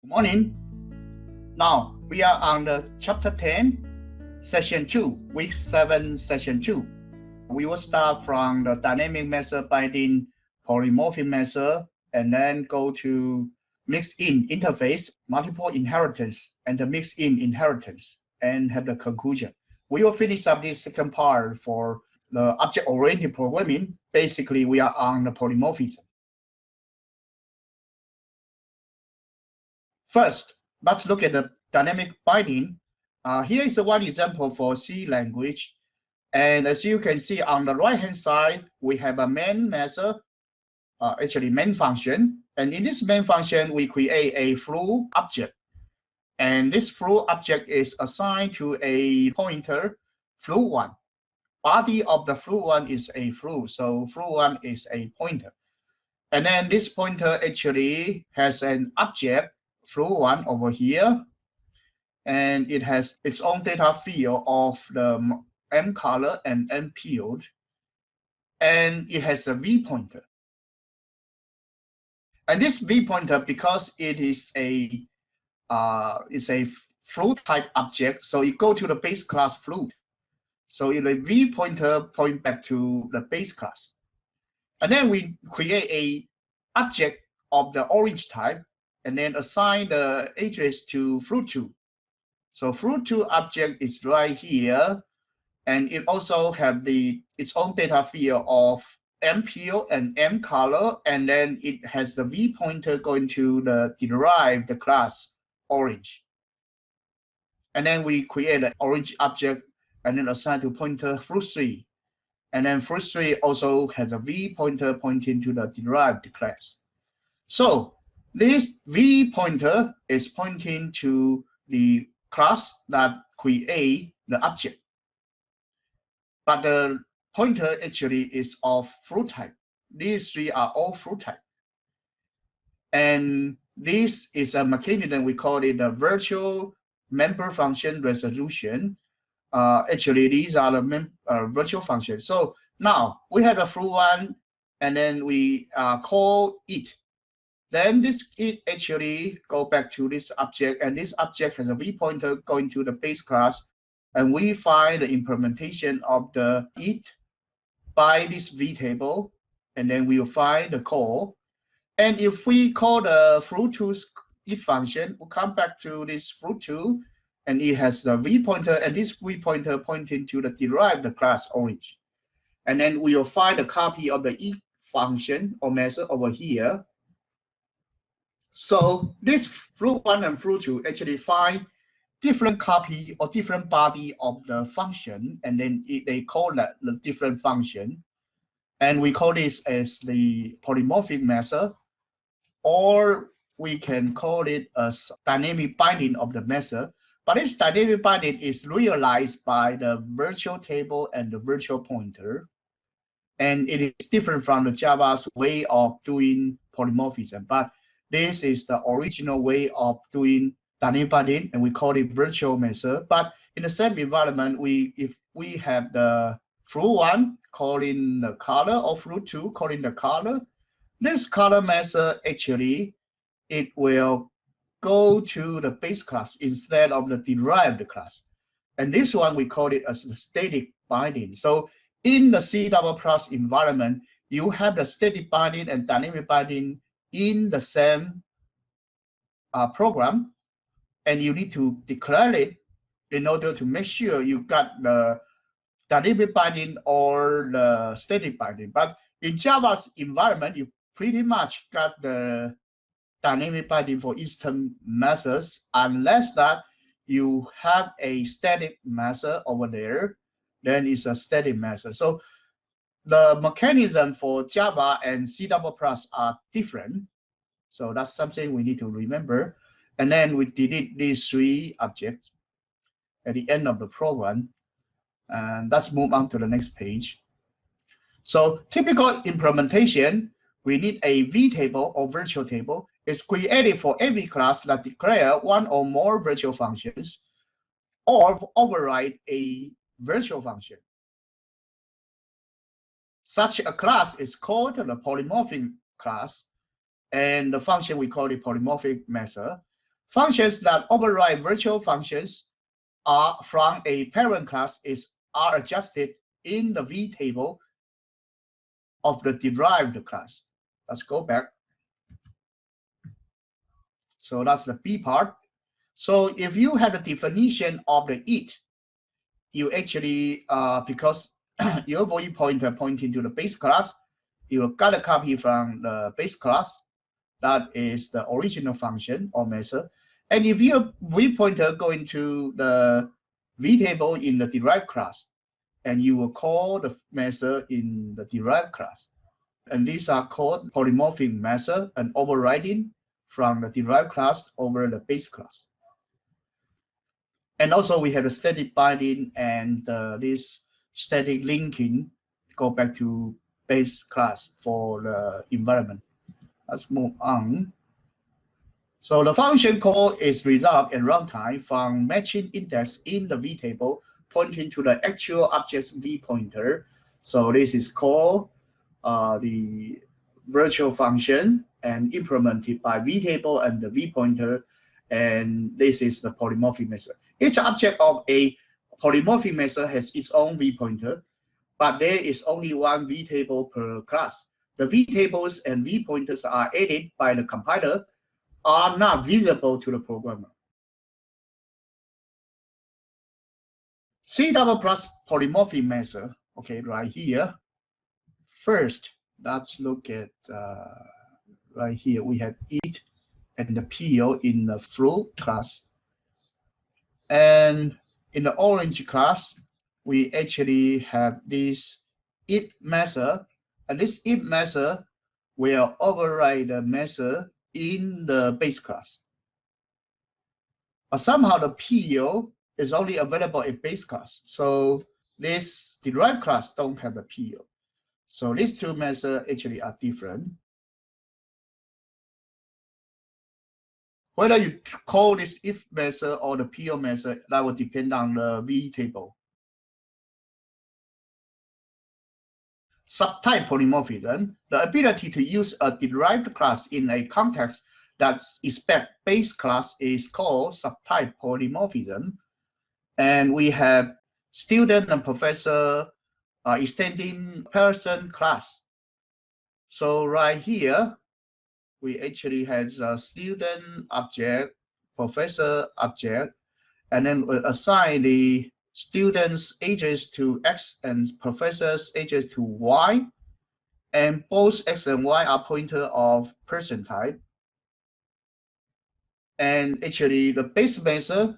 Good morning. Now we are on the chapter 10, session 2, week 7, session 2. We will start from the dynamic measure binding polymorphic measure and then go to mixed-in interface, multiple inheritance, and the mixed-in inheritance, and have the conclusion. We will finish up this second part for the object-oriented programming. Basically, we are on the polymorphism. First, let's look at the dynamic binding. Here is one example for C language. And as you can see on the right-hand side, we have a main method, actually main function. And in this main function, we create a flu object. And this flu object is assigned to a pointer, flu1. Body of the flu1 is a flu, so flu1 is a pointer. And then this pointer actually has an object, flu1 over here, and it has its own data field of the M color and M field, and it has a V pointer. And this V pointer, because it is a float type object, so you go to the base class float. So the V pointer point back to the base class. And then we create a object of the orange type, and then assign the address to fruit2. So fruit2 object is right here, and it also have its own data field of M field and M color, and then it has the V pointer going to the derived class orange. And then we create an orange object and then assign to pointer fruit3. And then fruit3 also has a V pointer pointing to the derived class. So this V pointer is pointing to the class that create the object. But the pointer actually is of fruit type. These three are all fruit type. And this is a mechanism, we call it the virtual member function resolution. Actually, these are the virtual functions. So now we have a flu1, and then we call it. Then this it actually go back to this object, and this object has a V pointer going to the base class, and we find the implementation of the it by this V table, and then we will find the call. And if we call the fruit2's it function, we'll come back to this fruit2, and it has the V pointer, and this V pointer pointing to the derived class orange. And then we will find a copy of the it function or method over here. So this flu1 and flu2 actually find different copy or different body of the function, and then they call that the different function. And we call this as the polymorphic method, or we can call it as dynamic binding of the method. But this dynamic binding is realized by the virtual table and the virtual pointer. And it is different from the Java's way of doing polymorphism. But this is the original way of doing dynamic binding, and we call it virtual method. But in the same environment, if we have the flu1 calling the color, or flu2 calling the color, this color method actually it will go to the base class instead of the derived class. And this one we call it as the static binding. So in the C++ environment, you have the static binding and dynamic binding in the same program, and you need to declare it in order to make sure you got the dynamic binding or the static binding. But in Java's environment, you pretty much got the dynamic binding for instant methods, unless that you have a static method over there, then it's a static method. So the mechanism for Java and C++ are different. So that's something we need to remember. And then we delete these three objects at the end of the program. And let's move on to the next page. So typical implementation, we need a V table or virtual table. It's created for every class that declare one or more virtual functions or override a virtual function. Such a class is called the polymorphic class, and the function we call it polymorphic method. Functions that override virtual functions are from a parent class are adjusted in the V table of the derived class. Let's go back. So that's the B part. So if you have the definition of the it, you actually, because your V pointer pointing to the base class, you got a copy from the base class. That is the original function or method. And if your V pointer go into the V table in the derived class, and you will call the method in the derived class. And these are called polymorphic method and overriding from the derived class over the base class. And also we have the static binding and this static linking go back to base class for the environment. Let's move on. So the function call is resolved at runtime from matching index in the V table pointing to the actual object's V pointer. So this is called the virtual function and implemented by V table and the V pointer. And this is the polymorphic method. Each object of a polymorphic method has its own V pointer, but there is only one V table per class. The V tables and V pointers are added by the compiler are not visible to the programmer. C double plus polymorphic method, okay, right here. First, let's look at right here. We have it and the PO in the flow class. And in the orange class, we actually have this it method. And this it method will override the method in the base class. But somehow the PO is only available in base class. So this derived class don't have a PO. So these two methods actually are different. Whether you call this if method or the PO method, that will depend on the V table. Subtype polymorphism, the ability to use a derived class in a context that expects base class is called subtype polymorphism. And we have student and professor extending person class. So right here, we actually have a student object, professor object, and then we assign the students' ages to X and professors' ages to Y. And both X and Y are pointer of person type. And actually, the base method,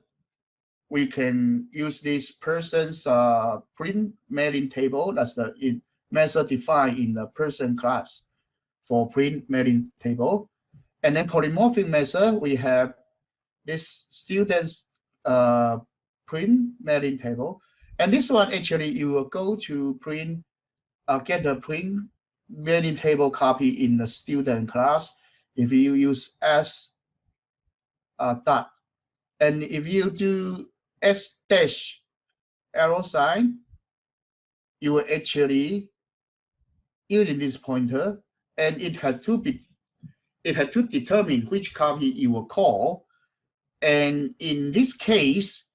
we can use this person's print mailing table. That's the method defined in the person class for print mailing table. And then polymorphic method, we have this student's print mailing table. And this one, actually, you will go to print, get the print mailing table copy in the student class if you use S dot. And if you do X dash arrow sign, you will actually using this pointer, and it had to determine which copy you will call. And in this case,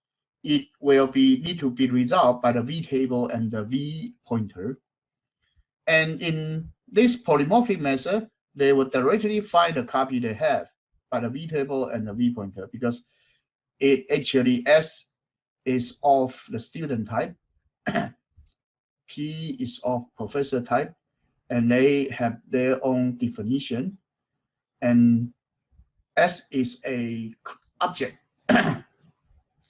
it will need to be resolved by the V table and the V pointer. And in this polymorphic method, they will directly find the copy they have by the V table and the V pointer, because it actually S is of the student type, P is of professor type, and they have their own definition. And S is a object.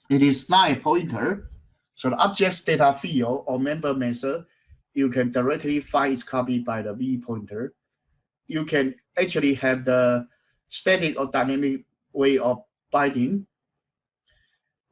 It is not a pointer. So the object's data field or member method, you can directly find its copy by the V pointer. You can actually have the static or dynamic way of binding.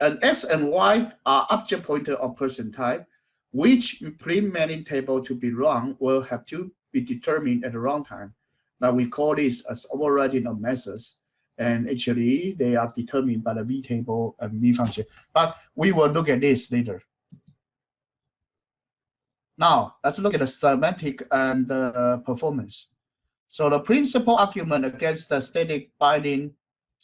And X and Y are object pointer of person type, which print mailing table to be run will have to be determined at the runtime. Now we call this as overriding of methods. And actually, they are determined by the V table and V function. But we will look at this later. Now, let's look at the semantic and the performance. So the principal argument against the static binding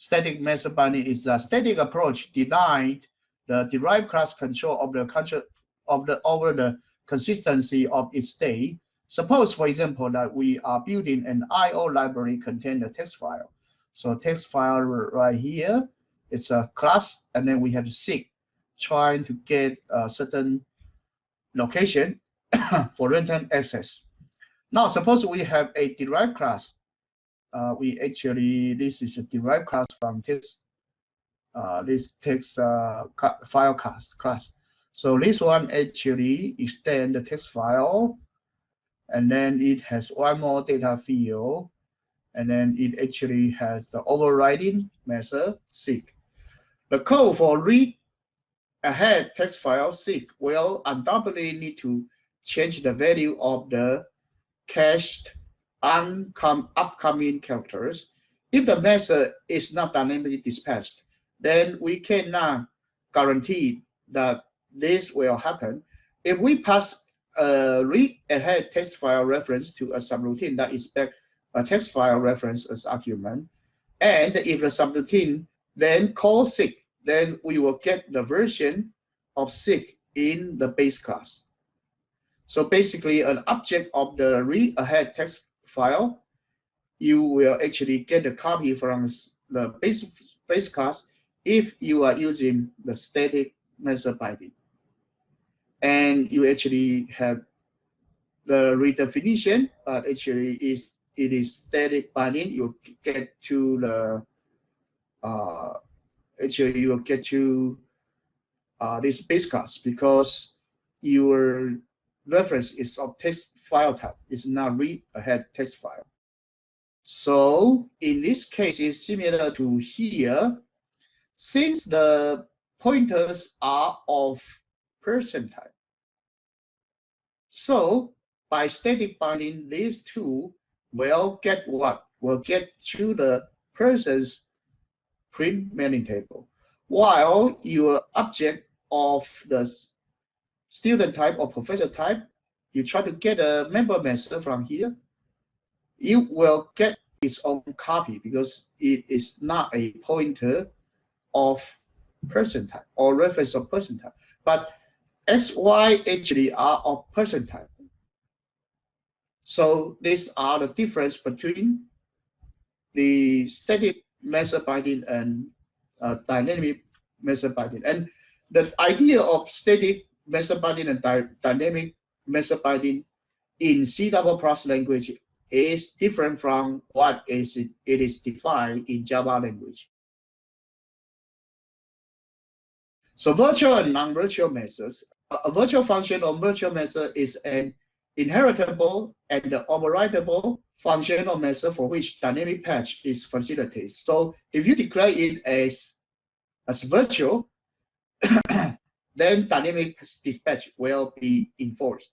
static method binding is a static approach denied the derived class control of the over the consistency of its state. Suppose, for example, that we are building an I/O library containing a text file. So text file right here, it's a class, and then we have seek, trying to get a certain location for runtime access. Now, suppose we have a derived class. This is a derived class from text. This text file class. So this one actually extend the text file, and then it has one more data field, and then it actually has the overriding method seek. The code for read ahead text file seek will undoubtedly need to change the value of the cached upcoming characters. If the method is not dynamically dispatched, then we cannot guarantee that this will happen. If we pass a read ahead text file reference to a subroutine that expects a text file reference as argument, and if the subroutine then calls seek, then we will get the version of seek in the base class. So basically, an object of the read ahead text file, you will actually get a copy from the base class if you are using the static method binding. And you actually have the redefinition, but actually it is static binding. You get to the actually you will get to this base class because your reference is of text file type. It's not read ahead text file. So in this case, it's similar to here. Since the pointers are of person type, so by static binding, these two will get what? Will get to the person's print mailing table, while your object of the student type or professor type, you try to get a member method from here, it will get its own copy because it is not a pointer of person type or reference of person type. But X, Y actually are of person type. So these are the difference between the static method binding and dynamic method binding. And the idea of static method binding and dynamic method binding in C++ language is different from what it is defined in Java language. So virtual and non-virtual methods. A virtual function or virtual method is an inheritable and overridable function or method for which dynamic patch is facilitated. So if you declare it as virtual, then dynamic dispatch will be enforced.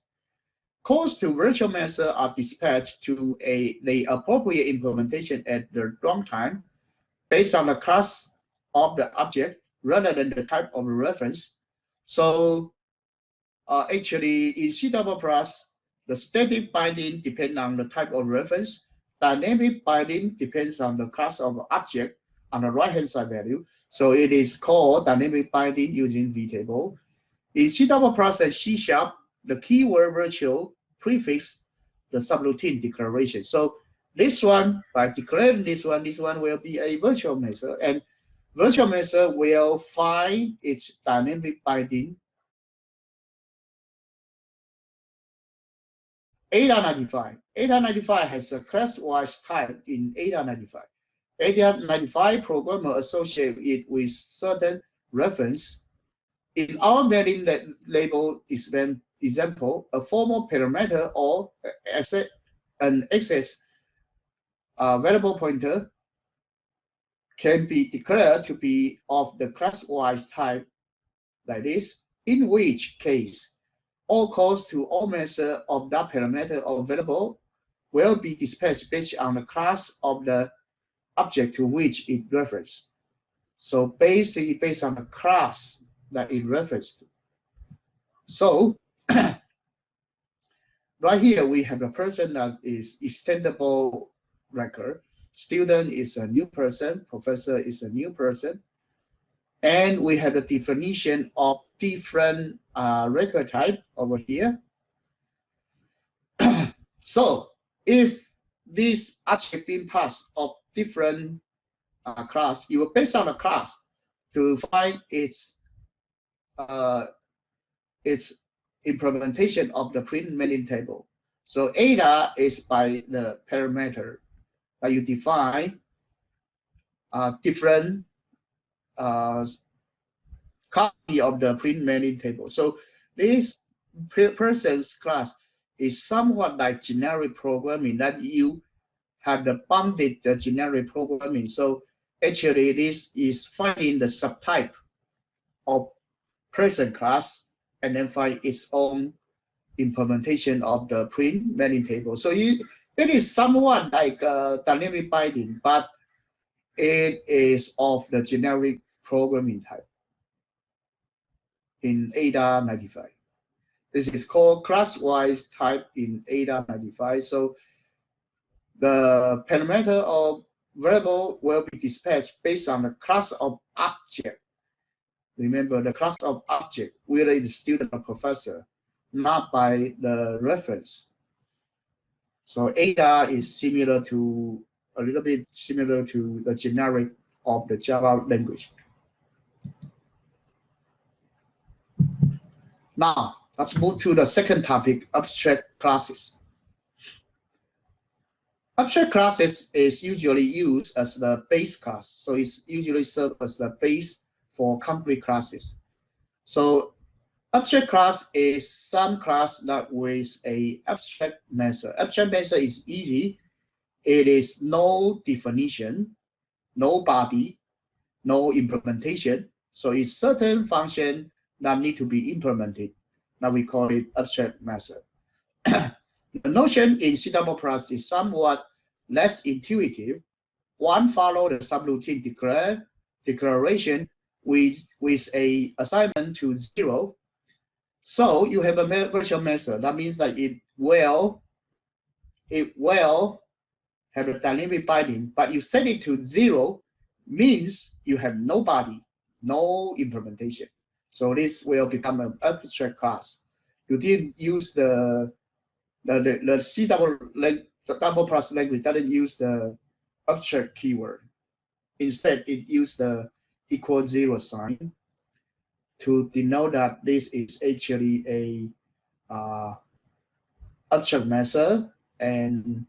Calls to virtual method are dispatched to the appropriate implementation at the runtime based on the class of the object rather than the type of reference. So actually in C++, the static binding depends on the type of reference. Dynamic binding depends on the class of object on the right-hand side value. So it is called dynamic binding using vtable. In C++ and C#, the keyword virtual prefix the subroutine declaration. So this one, by declaring this one will be a virtual method, and virtual method will find its dynamic binding. ADA95 has a class-wise type in ADA95. ADA95 programmer associate it with certain reference. In our mailing label example, a formal parameter or an access variable pointer can be declared to be of the class-wise type like this, in which case all calls to all methods of that parameter or variable will be dispatched based on the class of the object to which it refers. So basically based on the class that it refers to. So right here we have a person that is extendable record. student is a new person, professor is a new person, and we have the definition of different record type over here. So if this object being passed of different class, you will base on the class to find its implementation of the print mailing table. So ADA is by the parameter that you define different copy of the print mailing table. So this person's class is somewhat like generic programming, that you have the bounded the generic programming. So actually this is finding the subtype of person class and then find its own implementation of the print mailing table. So it is somewhat like dynamic binding, but it is of the generic programming type in ADA 95. This is called class-wise type in ADA 95. So the parameter of variable will be dispatched based on the class of object. Remember, the class of object, whether it's student or professor, not by the reference. So ADA is similar to, a little bit similar to the generic of the Java language. Now, let's move to the second topic, abstract classes. Abstract classes is usually used as the base class. So it's usually served as the base for concrete classes. So abstract class is some class that with a abstract method. Abstract method is easy. It is no definition, no body, no implementation. So it's certain function that need to be implemented. Now we call it abstract method. The notion in C++ is somewhat less intuitive. One follow the subroutine declaration with a assignment to 0. So you have a virtual method. That means that it will have a dynamic binding, but you set it to 0 means you have no body, no implementation. So this will become an abstract class. You didn't use the C++ language doesn't use the abstract keyword. Instead, it used the =0 sign to denote that this is actually a abstract method, and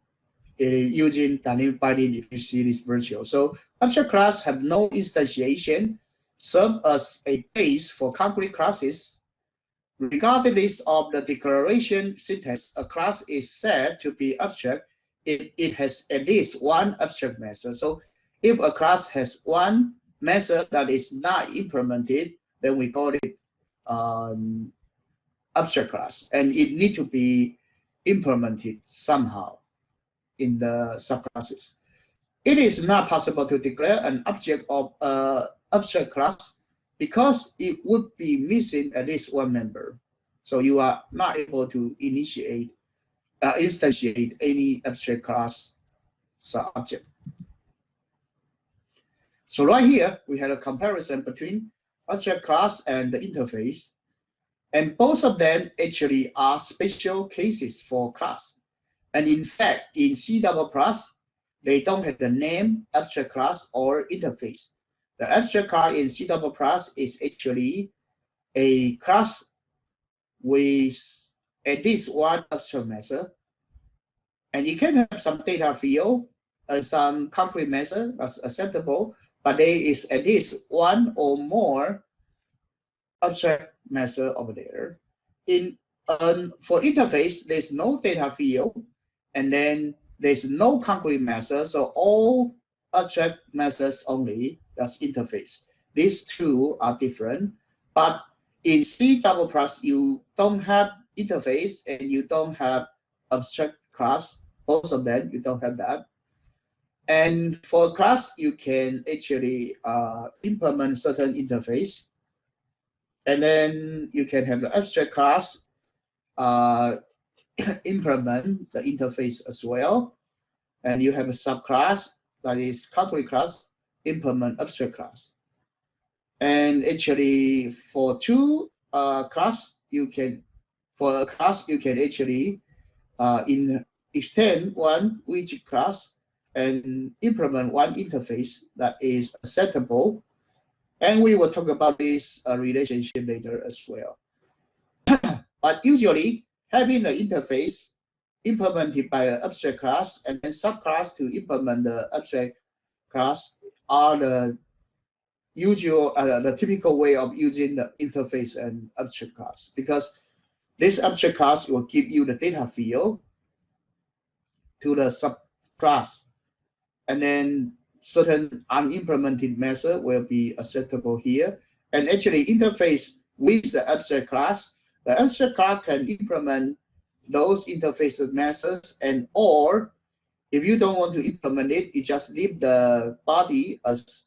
it is using dynamic binding if you see this virtual. So abstract class have no instantiation, serve as a base for concrete classes. Regardless of the declaration syntax, a class is said to be abstract if it has at least one abstract method. So if a class has one method that is not implemented, then we call it abstract class, and it needs to be implemented somehow in the subclasses. It is not possible to declare an object of abstract class because it would be missing at least one member. So you are not able to instantiate any abstract class object. So right here, we had a comparison between abstract class and the interface. And both of them actually are special cases for class. And in fact, in C++, they don't have the name abstract class or interface. The abstract class in C++ is actually a class with at least one abstract method. And it can have some data field, some concrete method that's acceptable, but there is at least one or more abstract method over there. For interface, there's no data field, and then there's no concrete method, so all abstract methods only. That's interface. These two are different, but in C++, you don't have interface and you don't have abstract class. Both of them, you don't have that. And for class, you can actually implement certain interface. And then you can have the abstract class implement the interface as well. And you have a subclass that is category class, implement abstract class. And actually, for two class, you can actually extend one widget class and implement one interface that is acceptable. And we will talk about this relationship later as well. But usually, having the interface implemented by an abstract class and then subclass to implement the abstract class are the usual, the typical way of using the interface and abstract class, because this abstract class will give you the data field to the subclass, and then certain unimplemented method will be acceptable here. And actually interface with the abstract class, the abstract class can implement those interface methods, and or if you don't want to implement it, you just leave the body as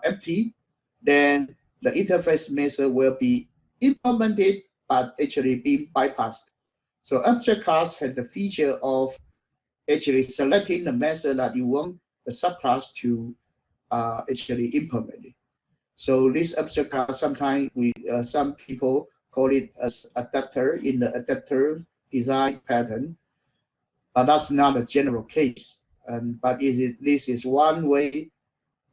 empty, then the interface method will be implemented but actually being bypassed. So abstract class has the feature of actually selecting the method that you want the subclass to actually implement it. So this abstract class, sometimes some people call it as adapter in the adapter design pattern, but that's not a general case. But this is one way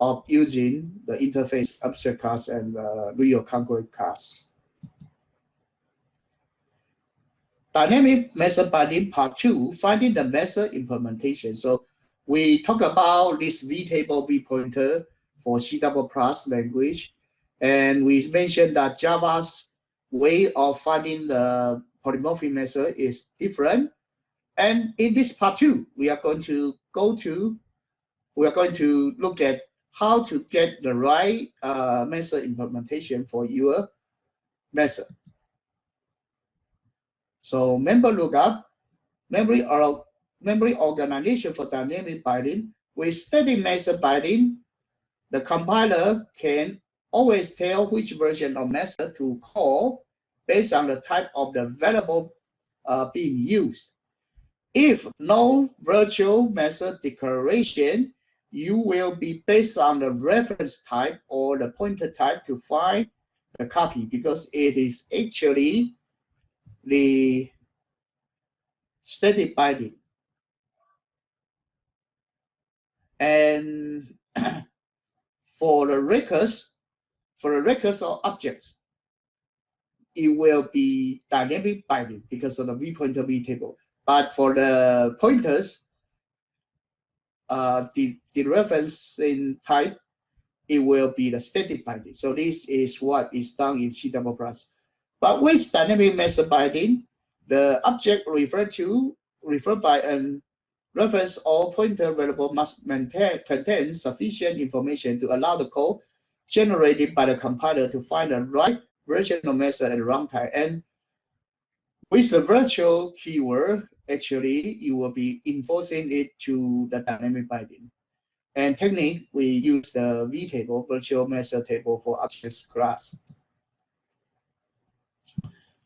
of using the interface abstract class and real concrete class. Dynamic method binding part 2, finding the method implementation. So we talk about this vtable vpointer for C++ language, and we mentioned that Java's way of finding the polymorphic method is different. And in this part 2, we are going to look at how to get the right method implementation for your method. So member lookup, memory organization for dynamic binding. With static method binding, the compiler can always tell which version of method to call based on the type of the variable being used. If no virtual method declaration, you will be based on the reference type or the pointer type to find the copy, because it is actually the static binding. And for the records or objects, it will be dynamic binding because of the vpointer vtable. But for the pointers, the referencing type, it will be the static binding. So this is what is done in C++. But with dynamic method binding, the object referred by an reference or pointer variable must contain sufficient information to allow the code generated by the compiler to find the right version of method at runtime. And with the virtual keyword, actually, you will be enforcing it to the dynamic binding. And technically, we use the vtable, virtual method table, for objects class.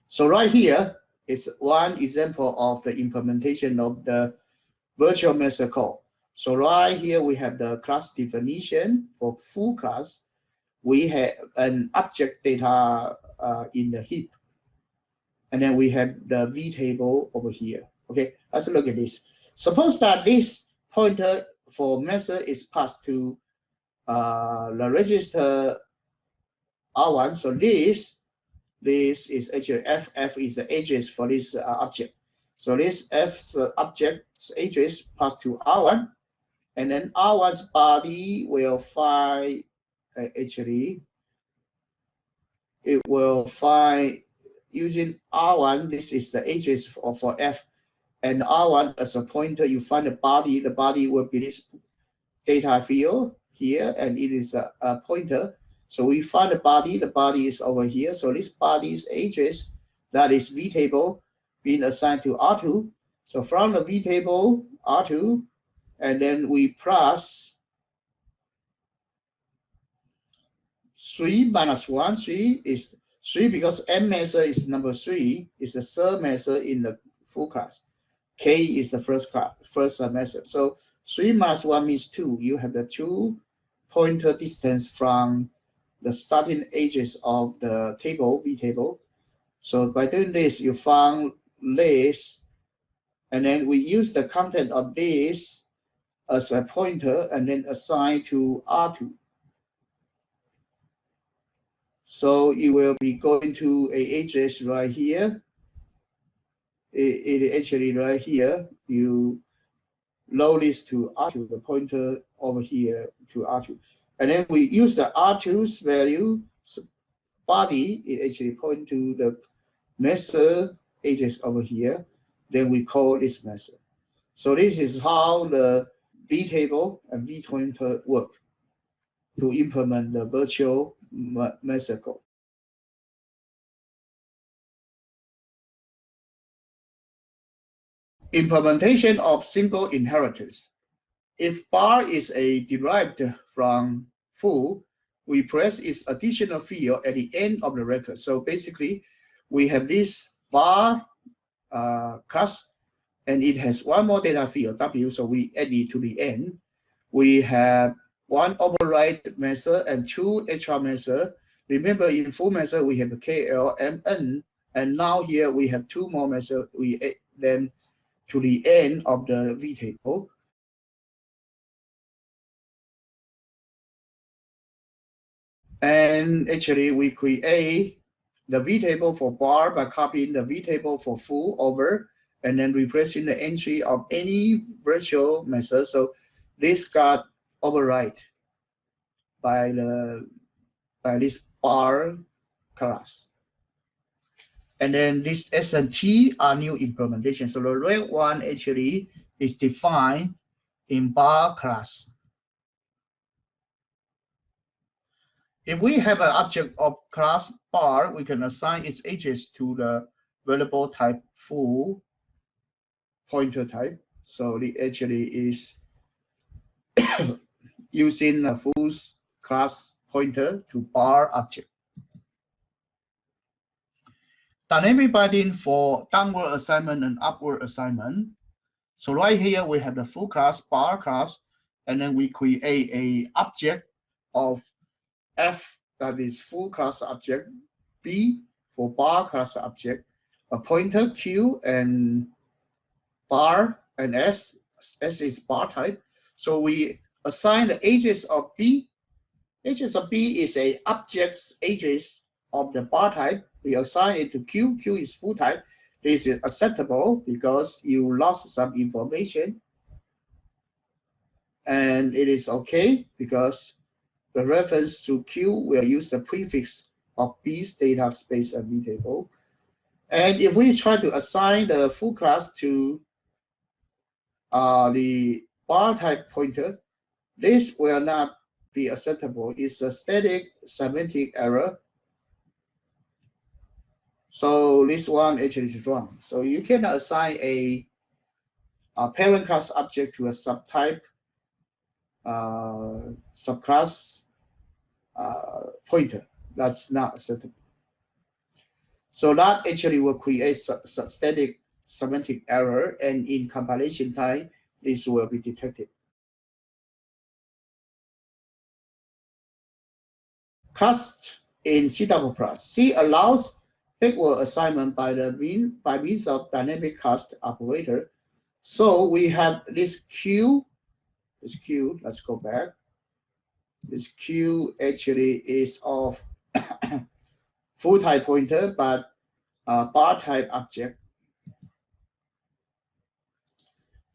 So right here is one example of the implementation of the virtual method call. So right here we have the class definition for full class. We have an object data in the heap, and then we have the vtable over here. Okay, let's look at this. Suppose that this pointer for method is passed to the register R1. So this is actually FF is the address for this object. So this F's object's address passed to R1, and then R1's body will find actually it will find using R1. This is the address for F, and R1 as a pointer. You find the body. The body will be this data field here, and it is a pointer. So we find the body. The body is over here. So this body's address, that is vtable, being assigned to R2. So from the vtable R2, and then we plus 3 minus 1. 3 is 3 because M method is number 3, is the third method in the full class. K is the first method. So 3 minus 1 means 2. You have the 2 pointer distance from the starting edges of the table, V table. So by doing this, you found this, and then we use the content of this as a pointer and then assign to R2. So you will be going to a address right here. It actually right here. You load this to R2, the pointer over here to R2. And then we use the R2's value body. It actually point to the method address over here. Then we call this method. So this is how the V table and V pointer work to implement the virtual method code. Implementation of single inheritance. If bar is derived from full, we press its additional field at the end of the record. So basically, we have this bar class, and it has one more data field, W, so we add it to the end. We have one override method and 2 extra methods. Remember, in full method, we have KL, MN, and now here we have 2 more methods. We add them to the end of the V table. And actually, we create the V table for bar by copying the V table for full over, and then replacing the entry of any virtual method. So this got override by this bar class. And then this S and T are new implementation. So the red one actually is defined in bar class. If we have an object of class bar, we can assign its edges to the variable type full pointer type. So it actually is using a full class pointer to bar object. Dynamic binding for downward assignment and upward assignment. So right here we have the full class bar class, and then we create a object of F, that is full class object, B for bar class object, a pointer Q, and bar, and S is bar type. So we assign the edges of B. Edges of B is a object's edges of the bar type. We assign it to Q. Q is full type. This is acceptable because you lost some information, and it is okay because the reference to Q will use the prefix of B's data space and V table. And if we try to assign the full class to the bar type pointer, this will not be acceptable. It's a static semantic error. So this one actually is wrong. So you cannot assign a parent class object to a subtype subclass pointer. That's not acceptable. So that actually will create static semantic error, and in compilation time, this will be detected. Cast in C++. C allows backward assignment by means of dynamic cast operator. So we have this Q. Let's go back. This Q actually is of full type pointer, but bar type object.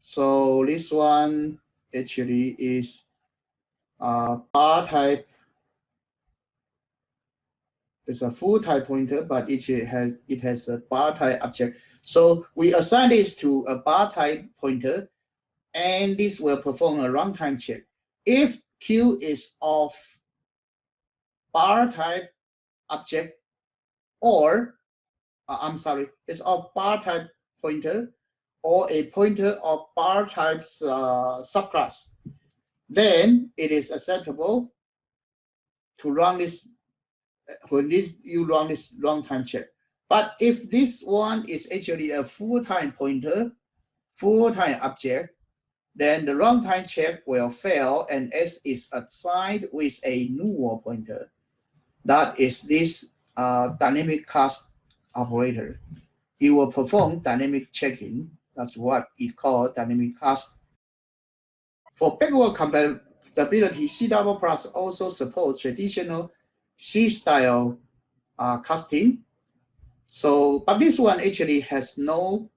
So this one actually is bar type. It's a full type pointer, but it has a bar type object. So we assign this to a bar type pointer, and this will perform a runtime check. If Q is of bar type object, or it's of bar type pointer, or a pointer of bar type's subclass, then it is acceptable to run this when you run this runtime check. But if this one is actually a full-time pointer, full-time object, then the runtime check will fail and S is assigned with a null pointer. That is this dynamic cast operator. It will perform dynamic checking. That's what it called dynamic cast. For backward compatibility, C++ also supports traditional C style casting. So, but this one actually has no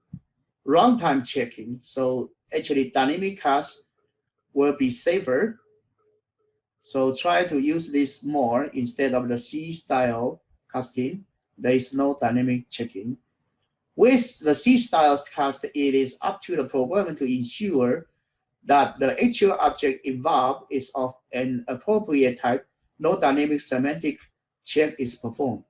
runtime checking. So actually dynamic cast will be safer. So try to use this more instead of the C style casting. There is no dynamic checking. With the C style cast, it is up to the programmer to ensure that the actual object involved is of an appropriate type. No dynamic semantic check is performed.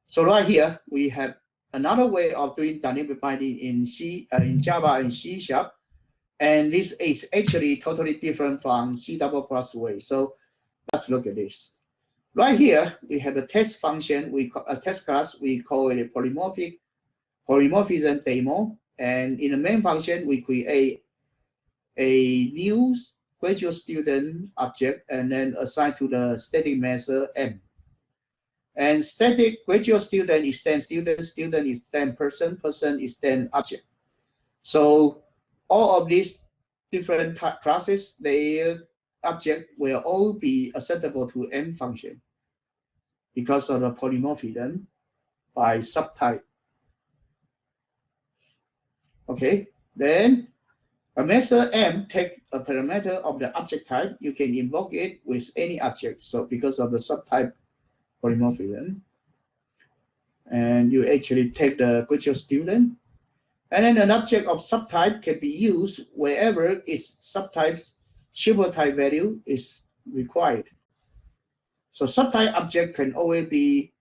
So right here, we have another way of doing dynamic binding in Java and C#. And this is actually totally different from C++ way. So let's look at this. Right here, we have a test function, a test class, we call it a polymorphism demo. And in the main function, we create a new graduate student object and then assign to the static method M. And static graduate student is then student, student is then person, person is then object. So all of these different classes, their object will all be acceptable to M function because of the polymorphism by subtype. Okay, then a method M take a parameter of the object type. You can invoke it with any object. So because of the subtype polymorphism, and you actually take the graduate student. And then an object of subtype can be used wherever its subtype's supertype value is required. So subtype object can always be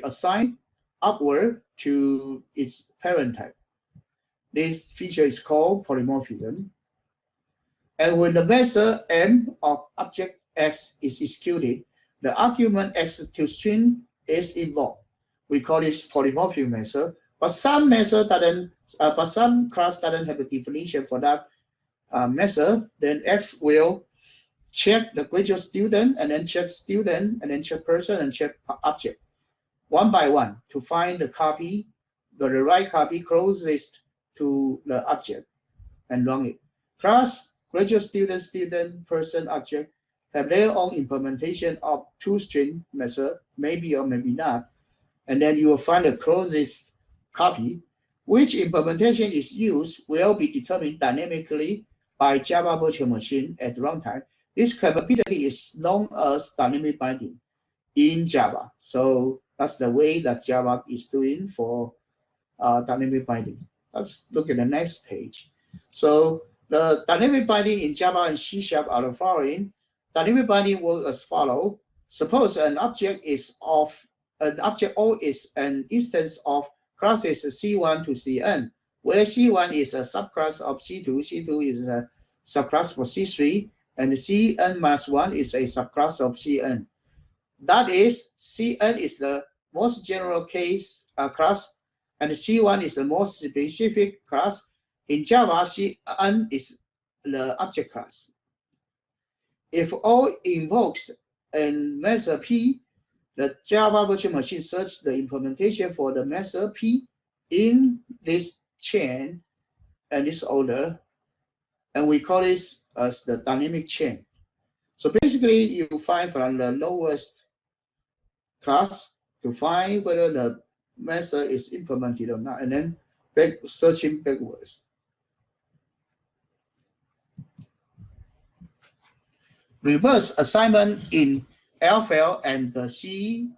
assigned upward to its parent type. This feature is called polymorphism. And when the method M of object X is executed, the argument X to string is invoked. We call this polymorphic method. But some method doesn't, but some class doesn't have a definition for that method. Then X will check the graduate student, and then check student, and then check person, and check object, one by one, to find the copy, the right copy closest to the object, and run it. Class graduate student, student, person, object have their own implementation of toString method, maybe or maybe not, and then you will find the closest copy. Which implementation is used will be determined dynamically by Java virtual machine at runtime. This capability is known as dynamic binding in Java. So that's the way that Java is doing for dynamic binding. Let's look at the next page. So the dynamic binding in Java and C# are the following. Dynamic binding works as follows. Suppose an object O is an instance of classes C1 to Cn, where C1 is a subclass of C2, C2 is a subclass for C3, and Cn-1 is a subclass of Cn. That is, Cn is the most general case class, and C1 is the most specific class. In Java, Cn is the object class. If O invokes a method P, the Java virtual machine searches the implementation for the method P in this chain and this order, and we call this as the dynamic chain. So basically, you find from the lowest class to find whether the method is implemented or not, and then searching backwards. Reverse assignment in LFL and the C#.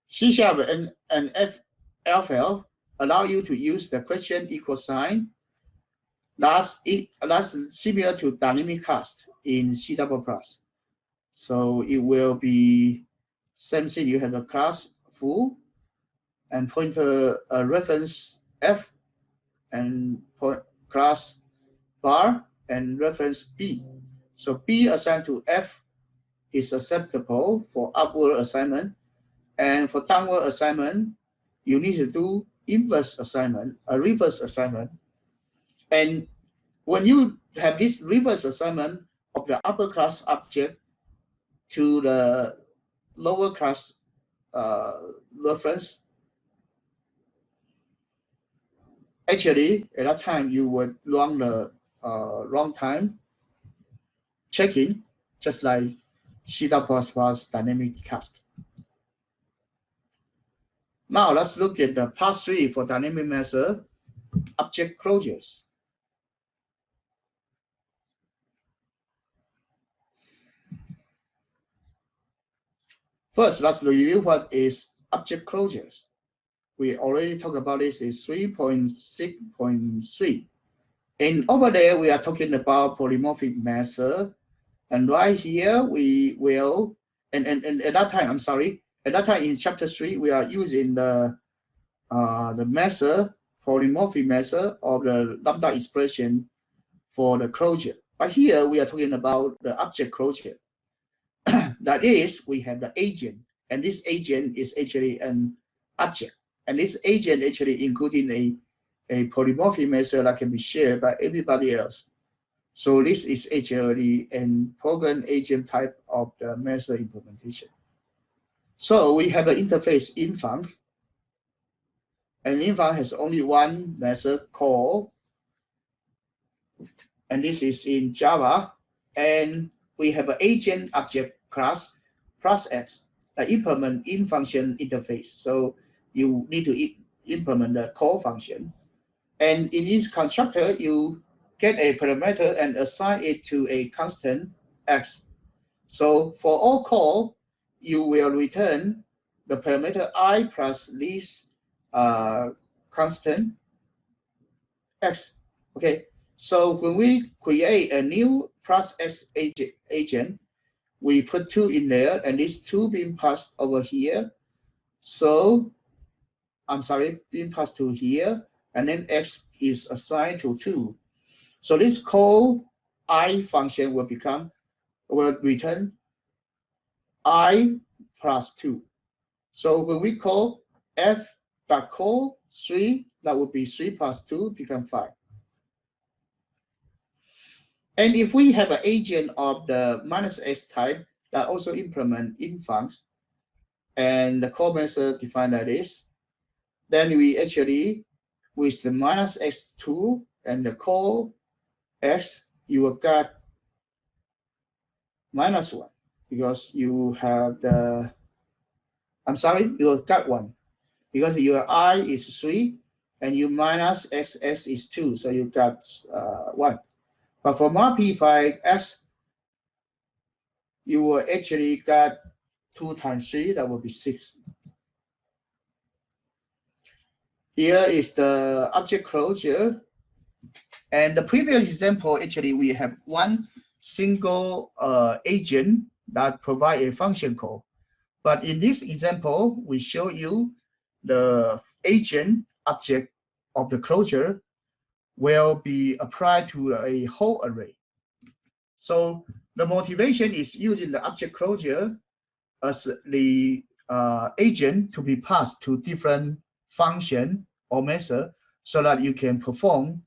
C# and LFL allow you to use the question equal sign. That's similar to dynamic cast in C++. So it will be same thing. You have a class foo and pointer reference F and class bar and reference B. So B assigned to F is acceptable for upward assignment, and for downward assignment, you need to do inverse assignment, a reverse assignment. And when you have this reverse assignment of the upper class object to the lower class reference, actually at that time you would run the runtime checking, just like C++ dynamic cast. Now let's look at the part 3 for dynamic measure, object closures. First, let's review what is object closures. We already talked about this in 3.6.3. And over there, we are talking about polymorphic measure. And right here, we will, and at that time, I'm sorry, at that time in chapter 3, we are using the measure, polymorphic measure of the lambda expression for the closure. But here, we are talking about the object closure. That is, we have the agent, and this agent is actually an object. And this agent actually including a polymorphic measure that can be shared by everybody else. So this is actually an program agent type of the measure implementation. So we have an interface infunc, and infunc has only one method call, and this is in Java. And we have an agent object class plus X that implement in function interface. So you need to implement the call function. And in this constructor, you get a parameter and assign it to a constant X. So for all call, you will return the parameter I plus this constant X. Okay. So when we create a new plus X agent, we put 2 in there, and this 2 being passed over here. So, I'm sorry, being passed to here, and then X is assigned to 2. So this call I function will return I plus 2. So when we call f.call 3, that would be 3 plus 2 become 5. And if we have an agent of the -x type that also implement infunc, and the call method defined like this, then we actually, with the -x2 and the call x, you will get -1 because you have the, I'm sorry, you will get 1 because your I is 3 and your minus xs is 2, so you got 1. But for multiply x, you will actually get 2 times 3, that will be 6. Here is the object closure. And the previous example, actually, we have one single agent that provide a function call. But in this example, we show you the agent object of the closure will be applied to a whole array. So the motivation is using the object closure as the agent to be passed to different function or method so that you can perform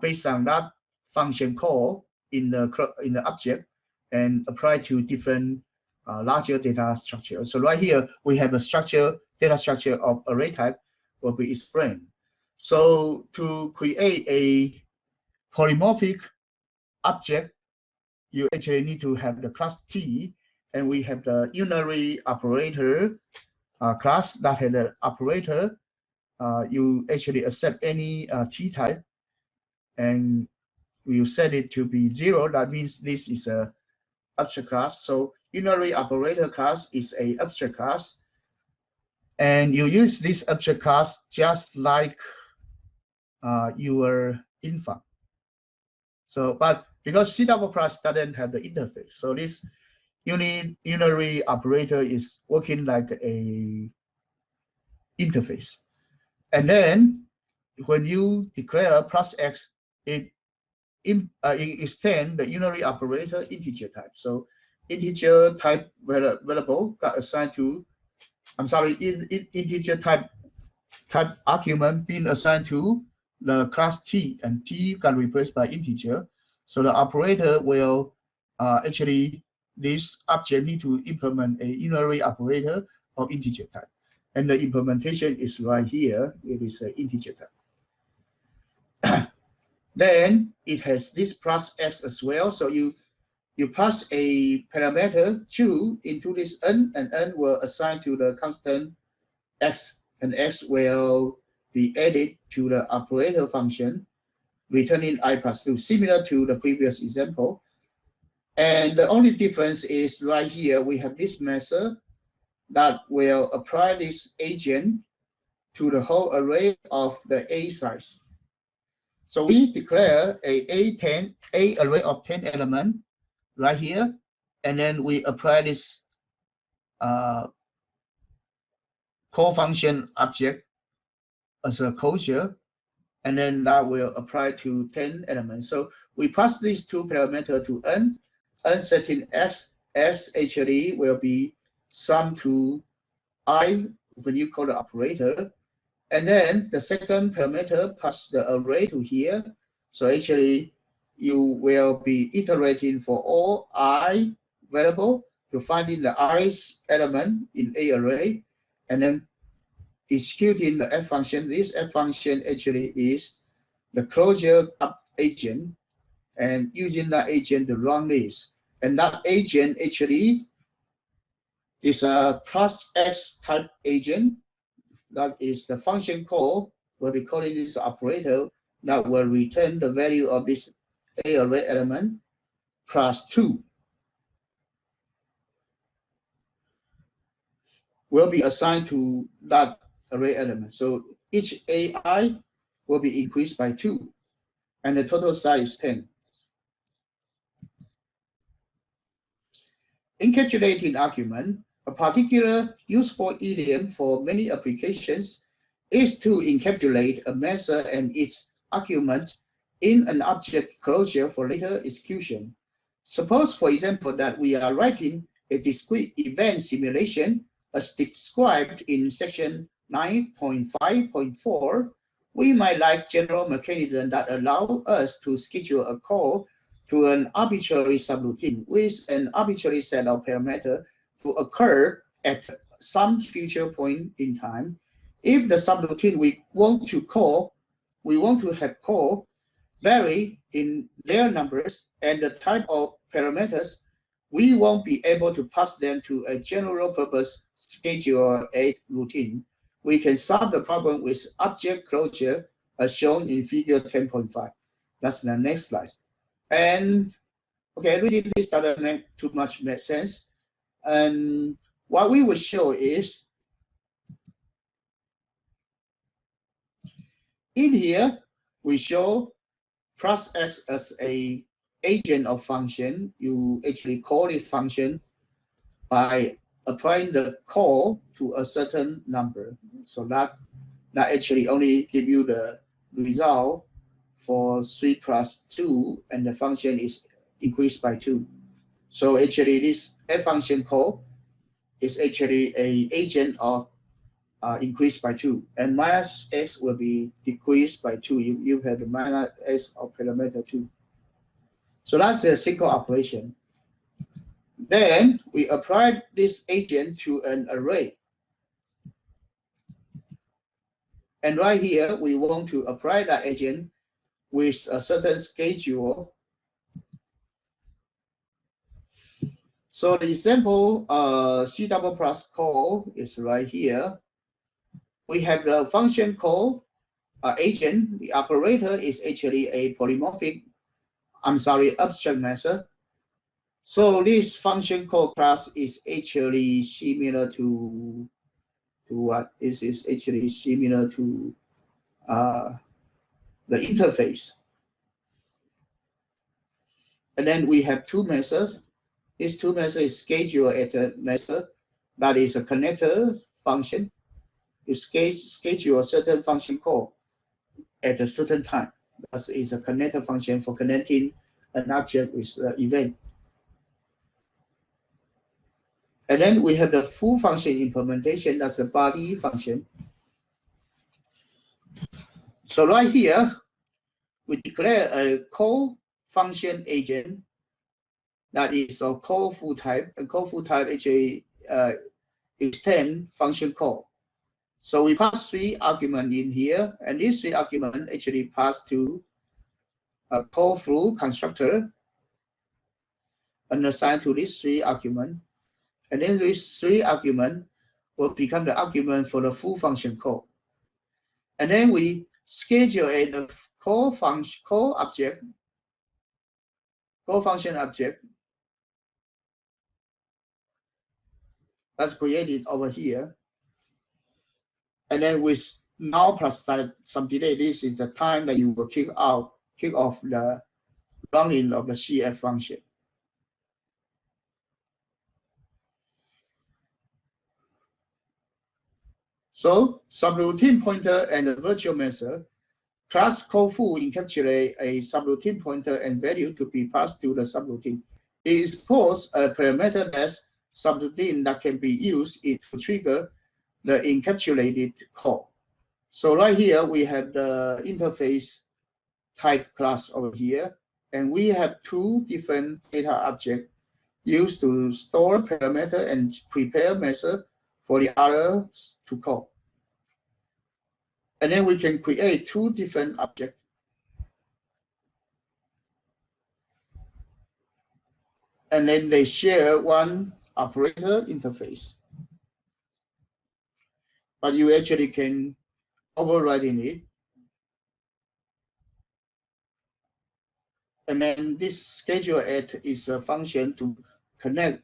based on that function call in the object and apply to different larger data structure. So right here we have a data structure of array type will be explained. So to create a polymorphic object, you actually need to have the class T, and we have the unary operator class that has the operator. You actually accept any T type, and you set it to be 0. That means this is a abstract class. So unary operator class is a abstract class, and you use this abstract class just like your infunc. So, but because C++ doesn't have the interface, so this unary operator is working like a interface. And then when you declare plus x, it extend the unary operator integer type. So integer type variable got assigned to, I'm sorry, integer type type argument being assigned to the class T, and T can replace by integer. So the operator will actually, this object need to implement a inner array operator of integer type. And the implementation is right here. It is an integer type. Then it has this plus x as well. So you pass a parameter Chou into this n, and n will assign to the constant x, and x will be added to the operator function, returning I plus 2, similar to the previous example. And the only difference is right here, we have this method that will apply this agent to the whole array of the A size. So we declare a array of 10 elements right here, and then we apply this call function object as a closure, and then that will apply to 10 elements. So we pass these two parameters to n setting x actually will be sum to I when you call the operator, and then the second parameter pass the array to here. So actually you will be iterating for all I variable to finding the i's element in A array, and then executing the f function. This f function actually is the closure agent, and using that agent to run this. And that agent actually is a plus x type agent. That is the function call. We'll be calling this operator that will return the value of this A array element plus 2. Will be assigned to that array element. So each AI will be increased by 2, and the total size is 10. Encapsulating argument, a particular useful idiom for many applications, is to encapsulate a method and its arguments in an object closure for later execution. Suppose, for example, that we are writing a discrete event simulation as described in section 9.5.4. We might like general mechanism that allow us to schedule a call to an arbitrary subroutine with an arbitrary set of parameters to occur at some future point in time. If the subroutine we want to have call vary in their numbers and the type of parameters, we won't be able to pass them to a general purpose schedule A routine. We can solve the problem with object closure as shown in figure 10.5. That's the next slide. And okay, reading this doesn't make too much sense. And what we will show is in here we show plus x as a agent of function. You actually call this function by applying the call to a certain number. So that actually only give you the result for 3 plus 2, and the function is increased by 2. So actually this f function call is actually a agent of increased by 2, and minus x will be decreased by 2. You have the minus x of parameter 2. So that's a single operation. Then we apply this agent to an array. And right here, we want to apply that agent with a certain schedule. So the example C double plus call is right here. We have the function call agent. The operator is actually a polymorphic, abstract method. So this function call class is actually similar to what? This is actually similar to the interface. And then we have two methods. These two methods is schedule at a method that is a connector function. You schedule a certain function call at a certain time. That is a connector function for connecting an object with the event. And then we have the full function implementation. That's the body function. So right here, we declare a call function agent that is a call full type. A call full type actually extend function call. So we pass 3 arguments in here, and these 3 arguments actually pass to a call through constructor and assigned to these 3 arguments. And then these 3 arguments will become the argument for the full function call. And then we schedule a call function object that's created over here. And then with now plus some delay, this is the time that you will kick off the running of the CF function. So subroutine pointer and the virtual measure class call full encapsulate a subroutine pointer and value to be passed to the subroutine. It is both a parameterless subroutine that can be used to trigger the encapsulated call. So right here we have the interface type class over here, and we have 2 different data objects used to store parameter and prepare method for the others to call. And then we can create 2 different objects. And then they share one operator interface. But you actually can override it. And then this schedule at is a function to connect